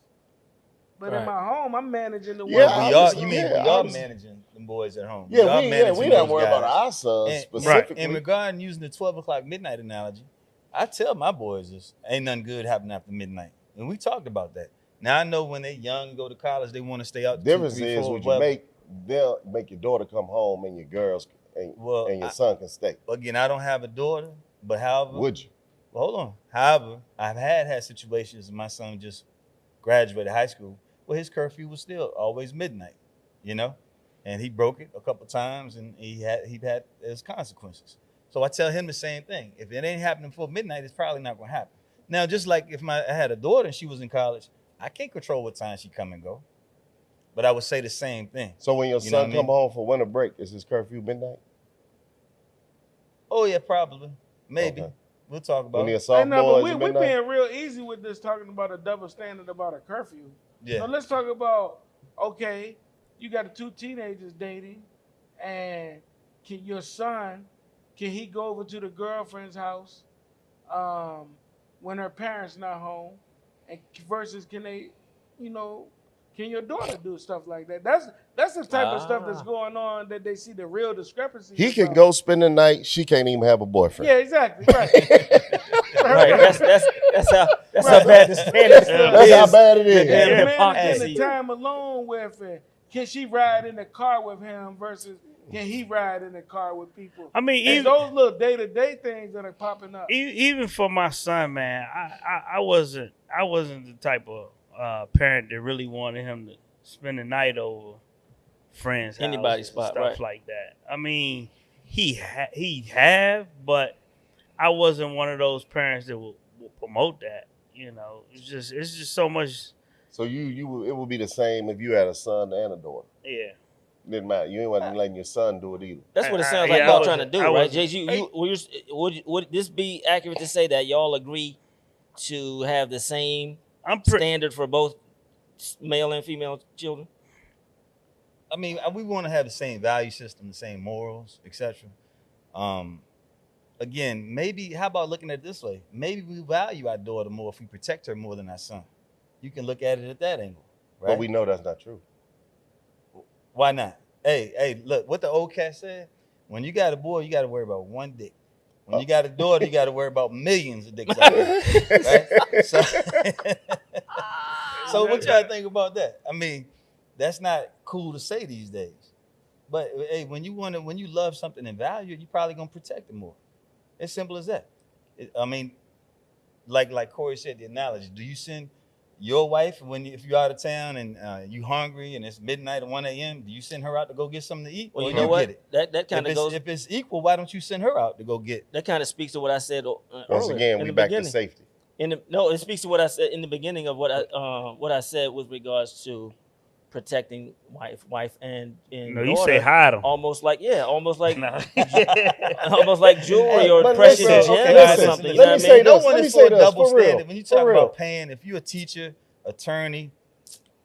But in Right. my home, I'm managing the Yeah, one. we are. obviously, You mean yeah, we are obviously. managing the boys at home? Yeah, are we managing not those worried about guys. our sons And- specifically. In regard using the 12 o'clock midnight analogy, I tell my boys this ain't nothing good happen after midnight, and we talked about that. Now I know when they young, go to college, they want to stay out. The difference 2, 3, is 4, what you whatever. they'll make your daughter come home and your girls and your son can stay. Again, I don't have a daughter, but however, Would you? well, hold on. However, I've had situations. My son just graduated high school, where his curfew was still always midnight, and he broke it a couple times, and he had his consequences. So I tell him the same thing. If it ain't happening before midnight, it's probably not going to happen. Now, just like if I had a daughter and she was in college, I can't control what time she come and go, but I would say the same thing. So when your You know what son I mean? come home for winter break, is his curfew midnight? Oh yeah, probably, maybe. Okay. We'll talk about When he a it. I know, sophomore, but is we're it midnight? being real easy with this, talking about a double standard about a curfew. Yeah. So let's talk about, okay, you got 2 teenagers dating, and your son, can he go over to the girlfriend's house when her parents not home, and versus can they, can your daughter do stuff like that? That's the type of stuff that's going on that they see the real discrepancy. He can go spend the night. She can't even have a boyfriend. Yeah, exactly. Right. Right. That's how bad the standards That's how bad it is. Yeah, Yeah. the man Hypocrisy. getting the time alone with her. Can she ride in the car with him versus can he ride in the car with people? I mean, And even, those little day-to-day things that are popping up. even for my son, man, I wasn't the type of parent that really wanted him to spend the night over friends' Anybody's houses and spot, stuff right. like that. I mean, he have, but I wasn't one of those parents that will promote that. It's just so much. So it would be the same if you had a son and a daughter. Yeah. Didn't matter. You ain't wasn't letting your son do it either. That's what it I- sounds I- like yeah, I y'all wasn't- trying to do, I right? wasn't- Jay, would this be accurate to say that y'all agree to have the same I'm standard for both male and female children? I mean, we want to have the same value system, the same morals, etc. Again, maybe, how about looking at it this way? Maybe we value our daughter more if we protect her more than our son. You can look at it at that angle, right? But we know that's not true. Why not? Hey, look, what the old cat said, when you got a boy, you got to worry about one dick. When you got a daughter, you got to worry about millions of dicks out there, right? So what y'all think about that? I mean, that's not cool to say these days. But hey, when you love something and value it, you're probably gonna protect it more. It's simple as that. I mean, like Corey said, the analogy. Do you send your wife, if you're out of town and you hungry and it's midnight or 1 a.m., do you send her out to go get something to eat? Well, or you know what? get it? That kind of goes. If it's equal, why don't you send her out to go get? That kind of speaks to what I said Once earlier, again, in we the back to beginning. safety. No, it speaks to what I said in the beginning of what I said with regards to protecting wife and No, you daughter. say hide 'em. Almost like almost like No. almost like jewelry Hey, or but precious listen, gems okay, or listen, something. You let know me what I say mean? this. No one Let me is say for a this, double for real, standard. When you for talk real. about paying, if you're a teacher, attorney,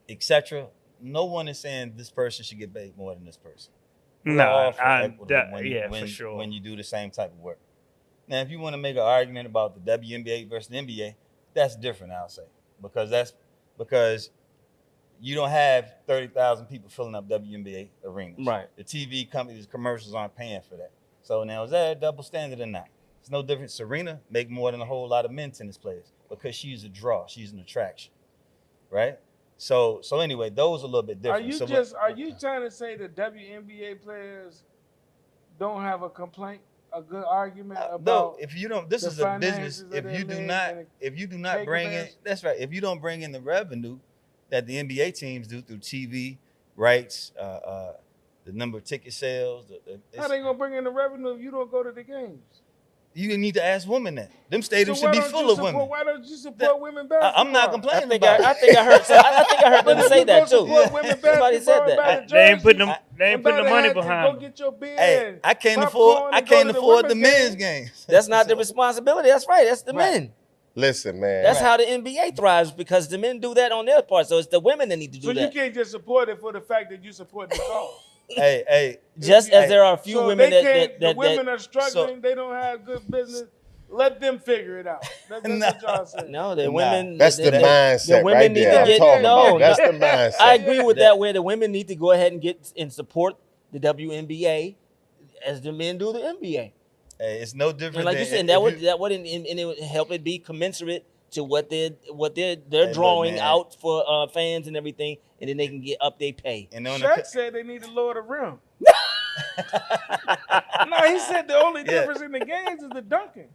etc., no one is saying this person should get paid more than this person. We're No, all for I- equitable that- when, yeah, when, for sure. when you do the same type of work. Now, if you want to make an argument about the WNBA versus the NBA, that's different, I'll say, because you don't have 30,000 people filling up WNBA arenas. Right. The TV companies, commercials aren't paying for that. So now, is that a double standard or not? It's no different. Serena make more than a whole lot of men tennis players because she's a draw. She's an attraction, right? So anyway, those are a little bit Are different. you are you trying to say that WNBA players don't have a complaint, a good argument No, about? if you don't, this the is a business. finances of If their you do league not, and if you do not take bring in, advantage? that's right. If you don't bring in the revenue that the NBA teams do through TV rights, the number of ticket sales, How they gonna bring in the revenue if you don't go to the games? you need to ask women that. Them stadiums So should why be don't full you of support? women. Why don't you support women basketball? I'm not I complaining think about it. I think I heard But them if say you that go too. support women Somebody said basketball and buy that. the They ain't putting jerseys them. They ain't and buy putting the money hats and behind Go them. get your beer. Hey, and I can't popcorn and go to the afford the women's men's game. games. That's not the responsibility. That's right. That's the men. Listen, man. That's how the NBA thrives because the men do that on their part. So it's the women that need to do So you that. can't just support it for the fact that you support the cause. Hey, Just as there are a few So women they that can't. that The women that are struggling. They don't have good business. Let them figure it out. That's what y'all saying. no, the Nah. women. That's the mindset the women right need there. to I'm get talking no. about. That's the mindset. I agree with that. Where the women need to go ahead and get and support the WNBA as the men do the NBA. Hey, it's no different. And like you than said, if that would and it would help it be commensurate to what they're look, drawing man. out for fans and everything, and then they can get up their pay. And on Shaq said they need to lower the rim. No, he said the only difference in the games is the dunking.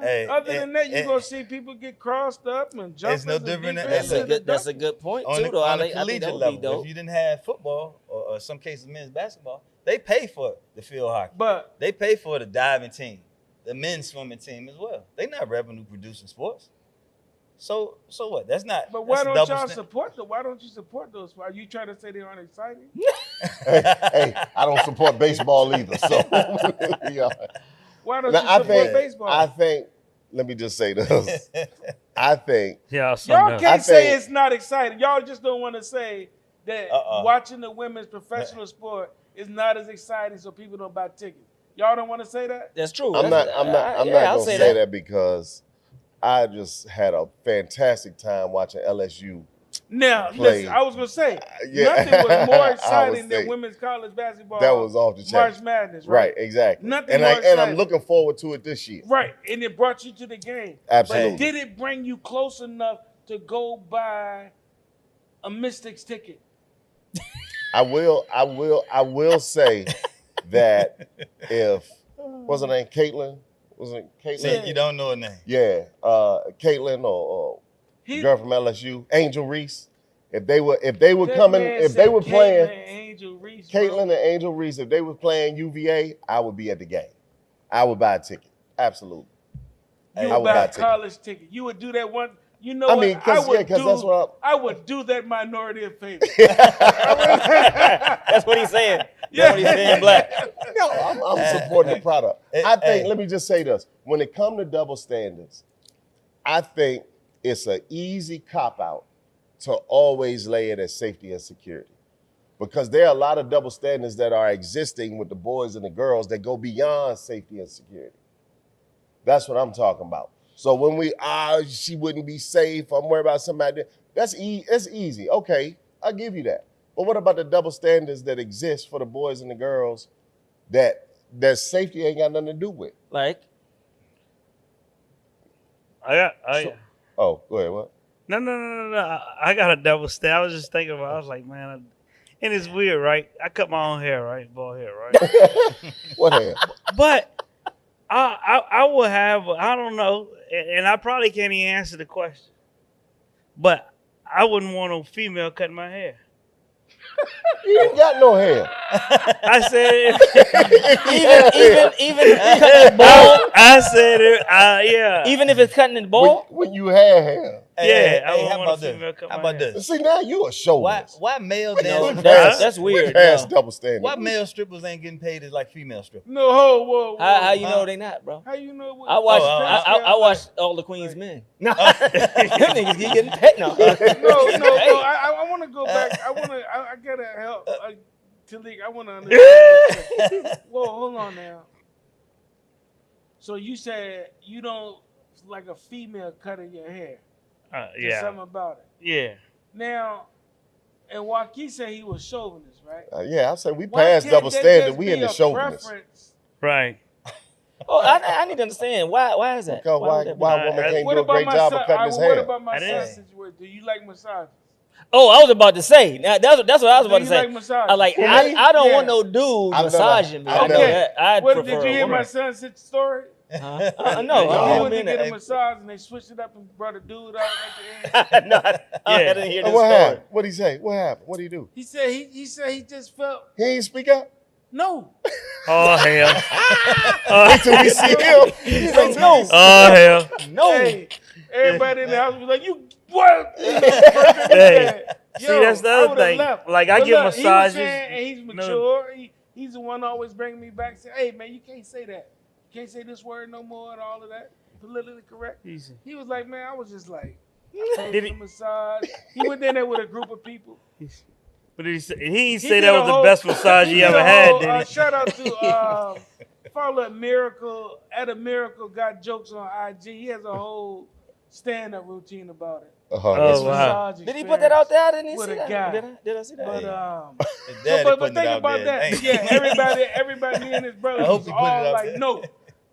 hey, Other than that, you're and- gonna see people get crossed up and jumping. It's no different than- That's a good point on too. the, Though on I the think that collegiate would be level, dope. if you didn't have football or some cases men's basketball, they pay for the field hockey. But They pay for the diving team, the men's swimming team as well. They're not revenue producing sports. So what? That's not. but why that's a don't double y'all stand- support them? Why don't you support those? Are you trying to say they aren't exciting? Hey, I don't support baseball either. So, yeah. Why don't Now, you support baseball? I think. Let me just say this. I think. Yeah, Y'all can't I say think- it's not exciting. Y'all just don't want to say that watching the women's professional sport is not as exciting, so people don't buy tickets. Y'all don't want to say that? That's true. I'm not I'll gonna say that because I just had a fantastic time watching LSU. Now, Play. listen, I was gonna say Yeah. nothing was more I exciting would than say women's college basketball. that was off the chain. March Madness, Right, right? exactly. Nothing and more I'm exciting. looking forward to it this year. Right, and it brought you to the game. Absolutely. But did it bring you close enough to go buy a Mystics ticket? I will say that if what's her name, Caitlin? Was it Caitlin? See, you don't know her name. Yeah, Caitlin or girl from LSU, Angel Reese. If they were That coming, man if they said were Caitlin playing and Angel Reese, Caitlin bro. and Angel Reese, if they were playing UVA, I would be at the game. I would buy a ticket. Absolutely. You I would would buy buy a a ticket. college ticket. You would do that one. You know I what? mean, 'cause that's what I would do that minority a favor. That's what he's saying. That's what he's saying, Black. No, I'm supporting the product. I think, hey. let me just say this. When it comes to double standards, I think it's an easy cop-out to always lay it as safety and security. Because there are a lot of double standards that are existing with the boys and the girls that go beyond safety and security. That's what I'm talking about. So when she wouldn't be safe, I'm worried about somebody, that's easy. Okay, I'll give you that. But what about the double standards that exist for the boys and the girls that safety ain't got nothing to do with? Like, Oh, go ahead, what? No. I got a double step. I was just thinking about. I was like, man, and it's weird, right? I cut my own hair, right, bald hair, right. What hair? But I will have. I don't know, and I probably can't even answer the question. but I wouldn't want no female cutting my hair. You ain't got no hair. I said, even cutting it bald, I said it. Yeah. even if it's cutting it bald. When you had hair. Yeah, I Hey, wouldn't how want a about this? female cut How my about hair. this? See, now you a Why chauvinist. male No, dancers? that's weird. Past No. double standard. Why male strippers ain't getting paid as like female strippers? No, whoa. How you Huh? know they not, bro? How you know what? I watched I watched all the Queen's Men. No, them niggas keep getting paid. No, No. Hey. I want to go back. I gotta help. Talik, I want to understand. Whoa, hold on now. So you said you don't like a female cutting your hair. There's Yeah. something about it. Yeah. Now, and Joaquin said he was chauvinist, right? Yeah, I said we Why passed can't double that standard. just We be in the a chauvinist. preference? Right. Oh, I need to understand why is that? Because would that be? why a woman can't What do a about great my job son? of cutting his What hair? about my I didn't. son's situation? Do you like massages? Oh, I was about to say. Now that's what I was about Do to you say. like massages? I don't want Yeah. no dude I've massaging me. never- I know Okay. that. I'd What, prefer did you a hear my woman. son's story? No, He I went don't to mean get a that. massage and they switched it up and brought a dude out at the end. No, I didn't hear And this what story. happened? What'd he say? What happened? What'd he do? He said he just felt He ain't speak up? no. Oh hell. Until we see him. He said no, Oh hell. no. Hey, everybody in the house was like, "You what?" Hey. Yo, See, that's the I other would've thing. left. Like, I But get look, he was massages. saying, and he's mature. He's the one always bringing me back. Say, "Hey man, you can't say that. You can't say this word no more," and all of that. Politically correct. Easy. He was like, "Man, I was just like." Did he- a massage. He went in there with a group of people. But did he say, he ain't say did that a was the whole- best massage he did ever a had, whole, did he? Shout out to follow at Miracle. At a Miracle, got jokes on IG. He has a whole stand-up routine about it. Oh, His wow. massage Did he put that out there? I didn't With see a that. guy. Did I see that? But His daddy but putting think it out about there. that. Ain't he? Yeah, everybody, me and his brothers I hope was he put it all out like, there. no,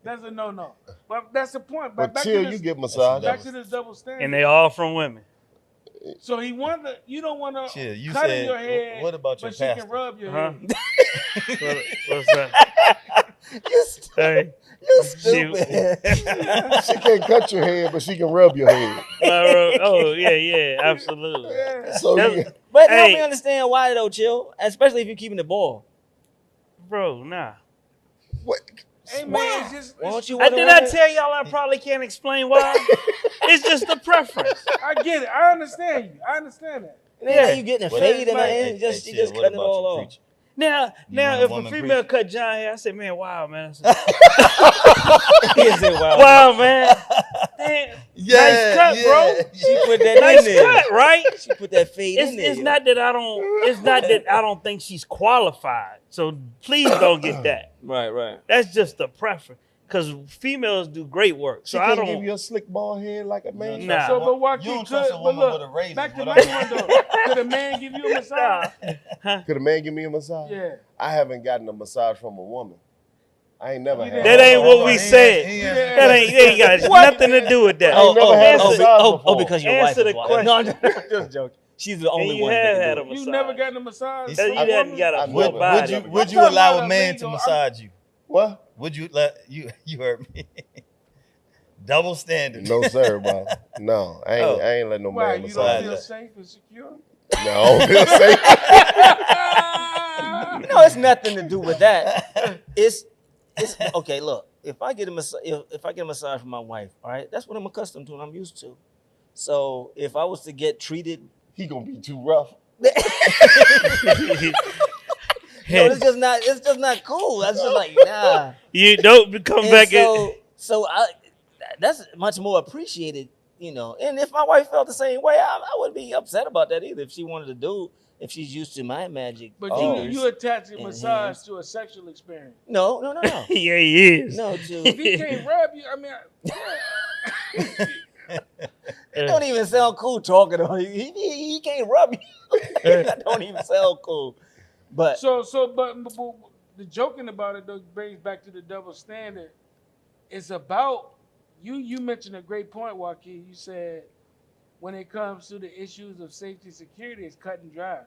that's a no. But that's the point. But But back chill, to you this, get massage. back to this double standard. And they all from women. So you don't want to Chill, you cut in said, your head. what about your but she can pastor? rub your Huh? head. What's that? Hey. You stupid. She can't cut your head, but she can rub your head. Oh, yeah, absolutely. So That's- you, But help Hey. me understand why though, chill. Especially if you're keeping the ball. Bro, nah. what? Hey man, it's just Why don't you? Did I tell y'all I probably can't explain why? It's just the preference. I get it. I understand you. I understand that. Yeah, you getting a What- fade and like- nothing. Just Hey, she just chill, cutting it what about all your off. preacher? Now, want a if a woman female preacher? cut John hair, I say, man, wow, man. I said, He said, wow. wow, man. Damn, nice cut, bro. She put that Nice in there. cut, right? She put that fade in there. It's not that I don't. It's not that I don't think she's qualified. So please don't get that. Right. That's just the preference. Because females do great work. She So I can't give don't. you a slick bald head like a man. Nah. So, but You Joaquin don't could, trust a but woman look, with a razor, back to what my I'm one though. Could a man give you a massage? Could a man give me a massage? Yeah. I haven't gotten a massage from a woman. I ain't never You had. didn't- That ain't what He we ain't- said. he Yeah. That ain't got What? nothing to do with that. I ain't never had a answer- massage before. because your Answer wife the is white. question. No, I'm just joking. She's the only And you one have that had can a do it. You massage. never gotten a massage? He from said- a You hadn't woman? got a I full never- body. Would I'm you talking allow about a a man to legal- massage you? What? Would you let you heard me? Double standard. No, sir, bro. No, I ain't. Oh. I ain't letting no Why, man you don't massage feel me. safe and secure? No, I don't feel safe. No, it's nothing to do with that. It's okay. Look, if I get a massage from my wife, all right, that's what I'm accustomed to and I'm used to. So if I was to get treated, He gonna be too rough. it's just not cool. That's just like nah. You don't come And back so that's much more appreciated, you know. And if my wife felt the same way, I wouldn't be upset about that either. If she wanted to do, if she's used to my magic. But fingers. you attach a and massage hands. to a sexual experience. No. Yeah, he is. No, If to he can't rub you, I mean, it don't even sound cool talking to him. He can't rub you. That don't even sound cool. But but the joking about it though brings back to the double standard. It's about you mentioned a great point, Joaquin. You said when it comes to the issues of safety and security, it's cut and dry.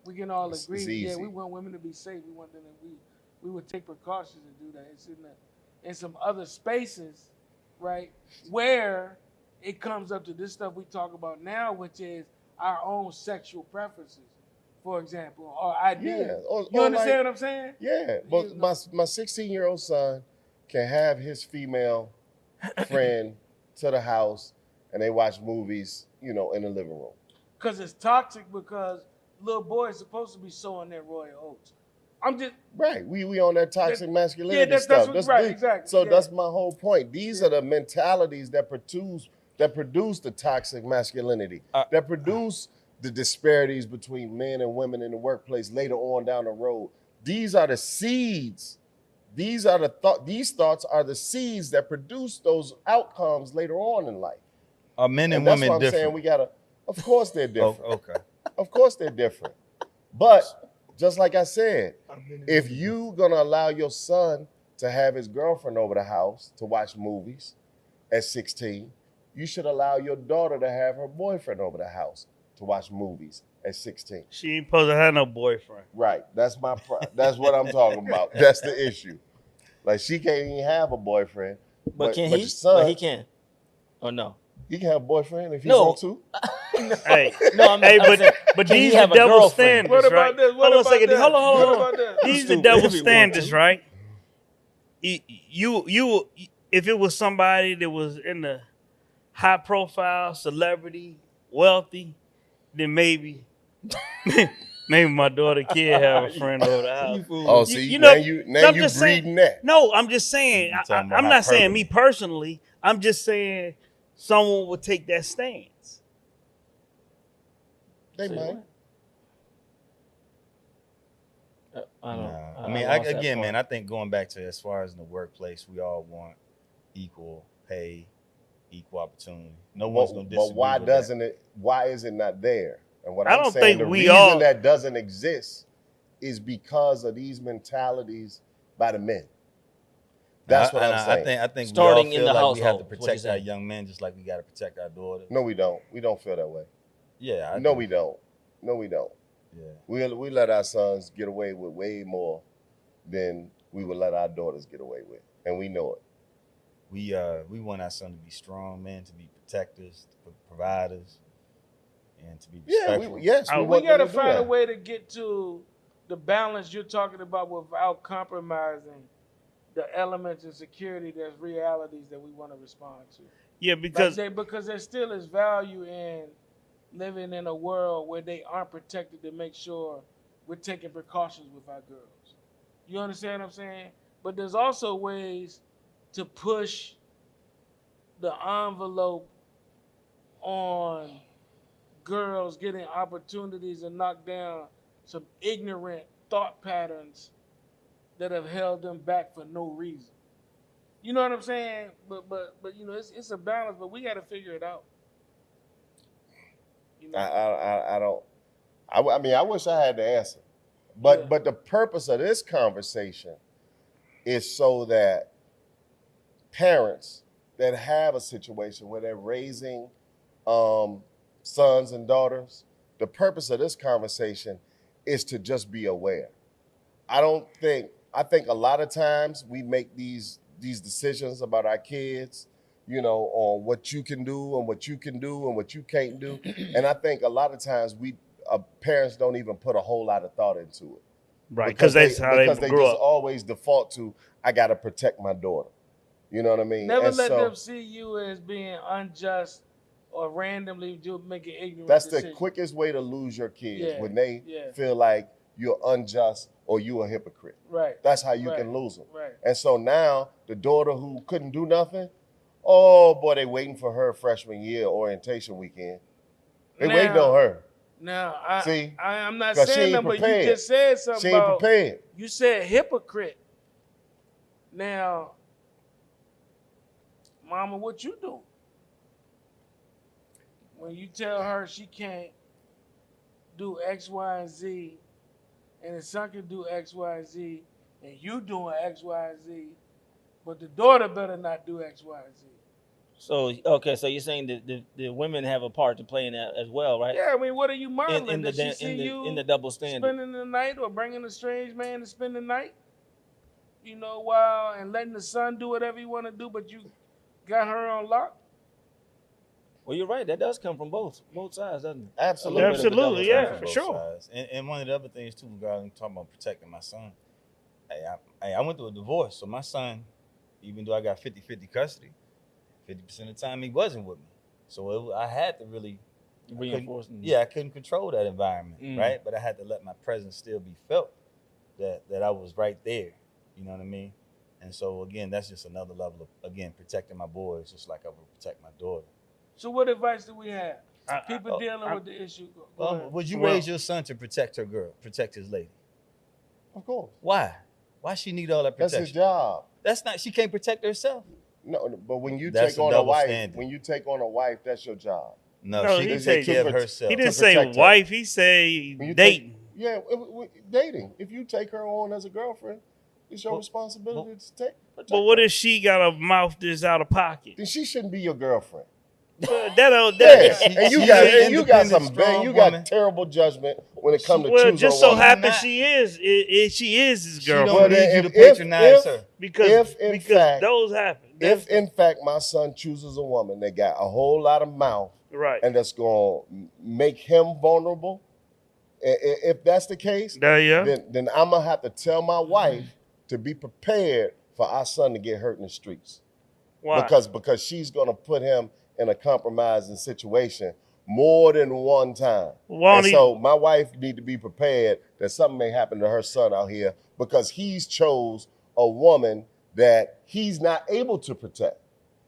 We can all It's agree. easy. Yeah, we want women to be safe. We want them to we would take precautions to do that. It's in some other spaces, right, where it comes up to this stuff we talk about now, which is our own sexual preferences, for example, or ideas. Yeah, You or understand like- what I'm saying? Yeah, but my 16-year-old son can have his female friend to the house, and they watch movies, in the living room. Because it's toxic, because little boys supposed to be sowing their royal oats. I'm just Right. We on that toxic masculinity that's stuff. what- right, exactly, So yeah. that's my whole point. These are the mentalities that produce the toxic masculinity, that produce the disparities between men and women in the workplace later on down the road. These are the seeds. These thoughts are the seeds that produce those outcomes later on in life. Are men and that's women why I'm different? saying we gotta. Of course they're different. Oh, okay. Of course they're different. But just like I said, if you gonna allow your son to have his girlfriend over the house to watch movies at 16, you should allow your daughter to have her boyfriend over the house to watch movies at 16. She ain't supposed to have no boyfriend. Right. That's what I'm talking about. That's the issue. Like, she can't even have a boyfriend. But can your he? son, But he can. Or no? he can have a boyfriend if he No. wants to. Hey, No, I'm saying, but can he these are have a double girlfriend? standards, What about right? this? What Hold on a about second. this? Hold on. What about this? These are Stupid double if he want standards, to. right? You, if it was somebody that was in the high profile, celebrity, wealthy, then maybe my daughter can have a friend over the house. Oh, see, you now know, you I'm just breeding saying, that. No, I'm just saying. You talking about I'm not saying me hyperbole. personally. I'm just saying someone would take that stance. They might. I don't. Nah. I mean, lost that again, part. man, I think going back to as far as in the workplace, we all want equal pay, equal opportunity. No one's gonna disagree But why with doesn't it? Why is it not there? And what I I'm don't saying, think the we reason all- that doesn't exist is because of these mentalities by the men. That's what I'm saying. I think Starting we in all feel the like we have to household, is what protect you're our saying. young men just like we got to protect our daughters. No, we don't. We don't feel that way. Yeah, I No, do. we don't. No, we don't. Yeah. We let our sons get away with way more than we would let our daughters get away with, and we know it. We want our son to be strong men, to be protectors, to be providers, and to be Yeah, respectful. yes, we We want got them to to do find a that. way to get to the balance you're talking about without compromising the elements of security that's realities that we want to respond to. Yeah, because Because there still is value in living in a world where they aren't protected, to make sure we're taking precautions with our girls. You understand what I'm saying? But there's also ways to push the envelope on girls getting opportunities and knock down some ignorant thought patterns that have held them back for no reason. You know what I'm saying? But it's a balance, but we got to figure it out. You know? I don't. I mean, I wish I had the answer, but the purpose of this conversation is so that parents that have a situation where they're raising sons and daughters, the purpose of this conversation is to just be aware. I think a lot of times we make these decisions about our kids, on what you can do and what you can do and what you can't do. And I think a lot of times parents don't even put a whole lot of thought into it. right, because that's how they just grew up. always default to, I got to protect my daughter. You know what I mean? Never And let so them see you as being unjust or randomly making ignorant that's the decisions. quickest way to lose your kids, Yeah, when they yeah. feel like you're unjust or you're a hypocrite. Right. That's how you Right, can lose them. right. And so now the daughter who couldn't do nothing, oh boy, they waiting for her freshman year orientation weekend. They waiting on her. Now, I'm not 'Cause she saying ain't that, but you prepared. just said something She ain't about, prepared. you said hypocrite. Now, mama, what you do? When you tell her she can't do X, Y, and Z, and the son can do X, Y, and Z, and you doing X, Y, and Z, but the daughter better not do X, Y, and Z. So okay, so you're saying that the women have a part to play in that as well, right? Yeah, I mean, what are you modeling? In the Did she see you in the double standard. spending the night or bringing a strange man to spend the night? While and letting the son do whatever he want to do, but you got her on lock? Well, you're right. That does come from both sides, doesn't it? Absolutely. A little bit of the Absolutely, double yeah, standard. for both sure. sides. And one of the other things too, regarding talking about protecting my son. I went through a divorce, so my son, even though I got 50-50 custody, 50% of the time he wasn't with me. So I had to really Reinforcing. I couldn't control that environment, right? But I had to let my presence still be felt, that I was right there. You know what I mean? And so again, that's just another level of, again, protecting my boys, just like I would protect my daughter. So what advice do we have? People dealing with the issue. Go ahead. Would you raise your son to protect protect his lady? Of course. Why? Why she need all that That's protection? his job. That's not. She can't protect herself. No, but when you That's take a on a double wife, standard. that's your job. No, she he can said take care of to herself. He didn't to say protect her. wife. He said When you dating. dating. If you take her on as a girlfriend, it's your responsibility to protect But what her. if she got a mouth that's out of pocket? Then she shouldn't be your girlfriend. But that Yeah, and she's you got independent, some strong you got woman. terrible judgment when it comes to well, choosing just a so woman. happens not. she is his She don't girlfriend. Well, need you then to if- patronize her. because in fact- those happen. If in fact my son chooses a woman that got a whole lot of mouth Right. and that's going to make him vulnerable, if that's the case, Yeah. then I'm going to have to tell my wife to be prepared for our son to get hurt in the streets. Why? Because she's going to put him in a compromising situation more than one time. Won't And he- so my wife need to be prepared that something may happen to her son out here because he's chose a woman that he's not able to protect.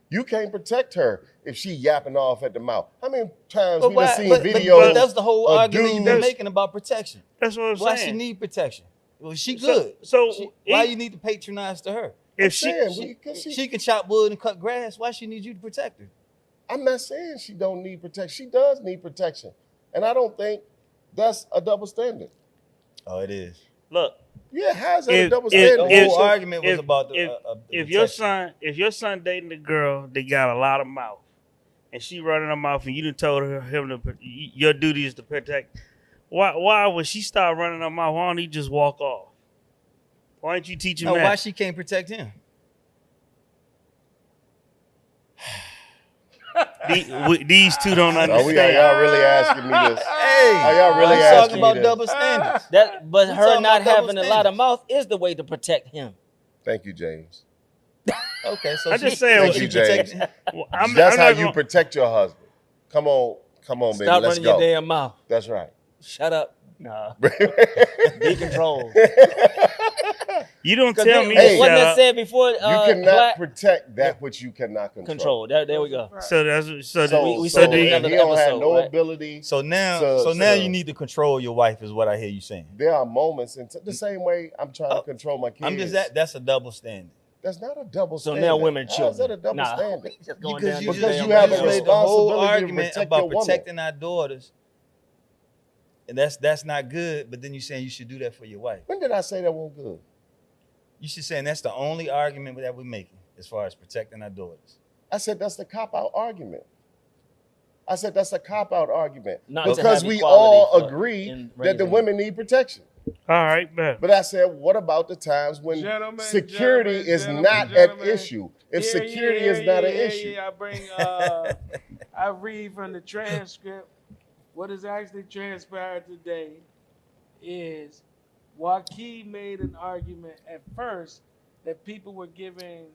You can't protect her if she yapping off at the mouth. How many times we done seen videos? But that's the whole of argument you've been dudes- making about protection. That's what I'm Why saying. she need protection? Well, she So- good. so why if- you need to patronize to her? if saying, She can chop wood and cut grass. Why she need you to protect her? I'm not saying she don't need protection. She does need protection. And I don't think that's a double standard. Oh, it is. look, Yeah, how's that a If- double if- standard? The if- whole argument was if- about the. if protection. your son dating a girl that got a lot of mouth, and she running her mouth, and you done told him your duty is to protect. Why would she start running her mouth? Why don't he just walk off? Why don't you teach him No, that? why she can't protect him? These two don't Are understand. y'all really asking me this? Hey, Are y'all really I'm asking talking me about this? double standards. But We her talking not about double having a lot of standards. mouth is the way to protect him. Thank you, James. Okay, so I just saying- Thank she you, James. protect him. Well, That's how not you gonna- protect your husband. Come on, baby. Stop Let's running go. your damn mouth. That's right. Shut up. Nah. Be controlled. You don't 'Cause tell then- me Hey, to wasn't shut that up. said before? You cannot Black protect that which you cannot control. There we go. So that's so. we So said do in you, and another he don't have episode, no right? ability. So now, So- now so- you need to control your wife, is what I hear you saying. There are moments, in the same way I'm trying to control my kids. I'm just that's a double standard. That's not a double So standard. now women How children. is that a double Nah. standard? Just going Because down you the Because damn you have a rabbit hole. made the whole responsibility to argument protect about your woman. protecting our daughters, and that's not good. But then you're saying you should do that for your wife. When did I say that wasn't good? You should say, and that's the only argument that we're making as far as protecting our daughters. I said that's the cop-out argument. I said that's a cop-out argument. Not to because have we equality all for- agree in that the raising- women need protection. all right, man. But I said, what about the times when Gentlemen, security gentlemen, is gentlemen, not gentlemen. at issue? If Yeah, security yeah, is not yeah, an yeah, issue. yeah. I bring. I read from the transcript. What has actually transpired today is Joaquin made an argument at first that people were giving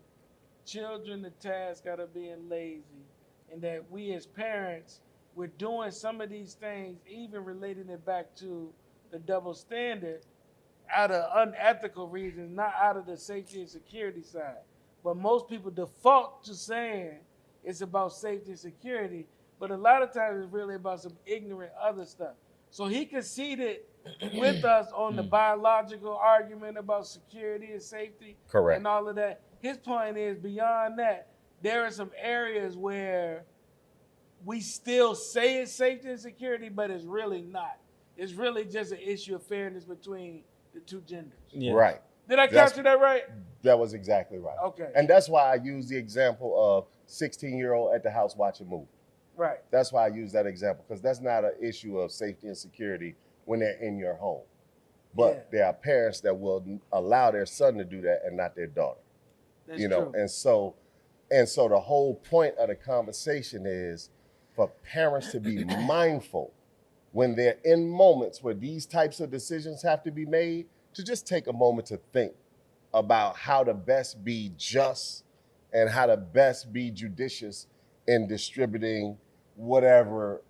children the task out of being lazy, and that we as parents were doing some of these things, even relating it back to the double standard, out of unethical reasons, not out of the safety and security side. But most people default to saying it's about safety and security, but a lot of times it's really about some ignorant other stuff. So he conceded with us on the biological argument about security and safety Correct. and all of that. His point is, beyond that, there are some areas where we still say it's safety and security, but it's really not. It's really just an issue of fairness between the two genders. Yeah. Right. Did I That's- capture that right? That was exactly right. Okay. And that's why I use the example of 16-year-old at the house watching movie. Right. That's why I use that example, because that's not an issue of safety and security when they're in your home. But Yeah. there are parents that will allow their son to do that and not their daughter. That's you know, true. and so the whole point of the conversation is for parents to be mindful when they're in moments where these types of decisions have to be made, to just take a moment to think about how to best be just and how to best be judicious in distributing whatever,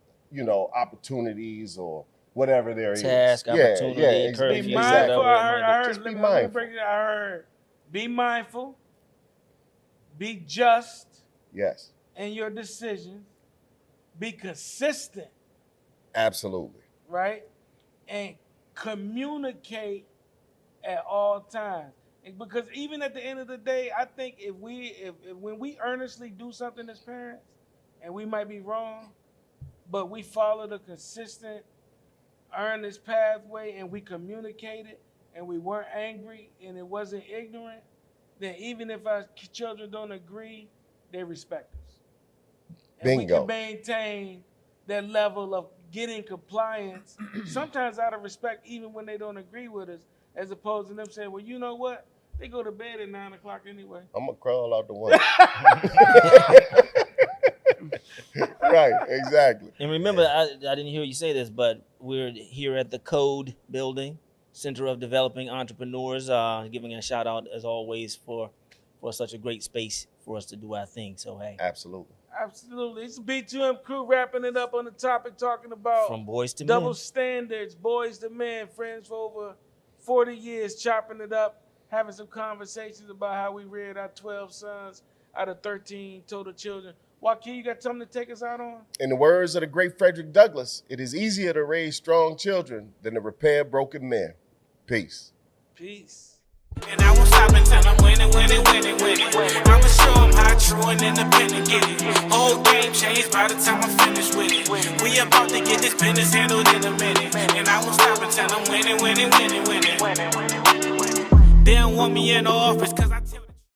opportunities or whatever there is. Task, opportunity, curfew, Be exactly. mindful. I heard. Just be Let me mindful. break it down. I heard. Be mindful. Be just Yes, in your decisions. Be consistent, absolutely. right? And communicate at all times. Because even at the end of the day, I think if when we earnestly do something as parents, and we might be wrong, but we follow the consistent, earnest pathway, and we communicated, and we weren't angry, and it wasn't ignorant, then even if our children don't agree, they respect us. And we Bingo. can maintain that level of getting compliance, sometimes out of respect, even when they don't agree with us, as opposed to them saying, well, you know what? They go to bed at 9 o'clock anyway. I'm gonna crawl out the window. Right, exactly. And remember, I didn't hear you say this, but we're here at the Code Building, Center of Developing Entrepreneurs, giving a shout out as always for such a great space for us to do our thing. So hey, Absolutely. Absolutely. It's B2M crew wrapping it up on the topic, talking about from boys to double men. standards, boys to men, friends for over 40 years, chopping it up, having some conversations about how we reared our 12 sons out of 13 total children. Joaquin, you got something to take us out on? In the words of the great Frederick Douglass, it is easier to raise strong children than to repair broken men. Peace. Peace. And I won't stop until I'm winning. I'ma show 'em how true and independent get it. Whole game changed by the time I'm finished with it. We about to get this business handled in a minute. And I won't stop until I'm winning. They don't want me in the office 'cause I tell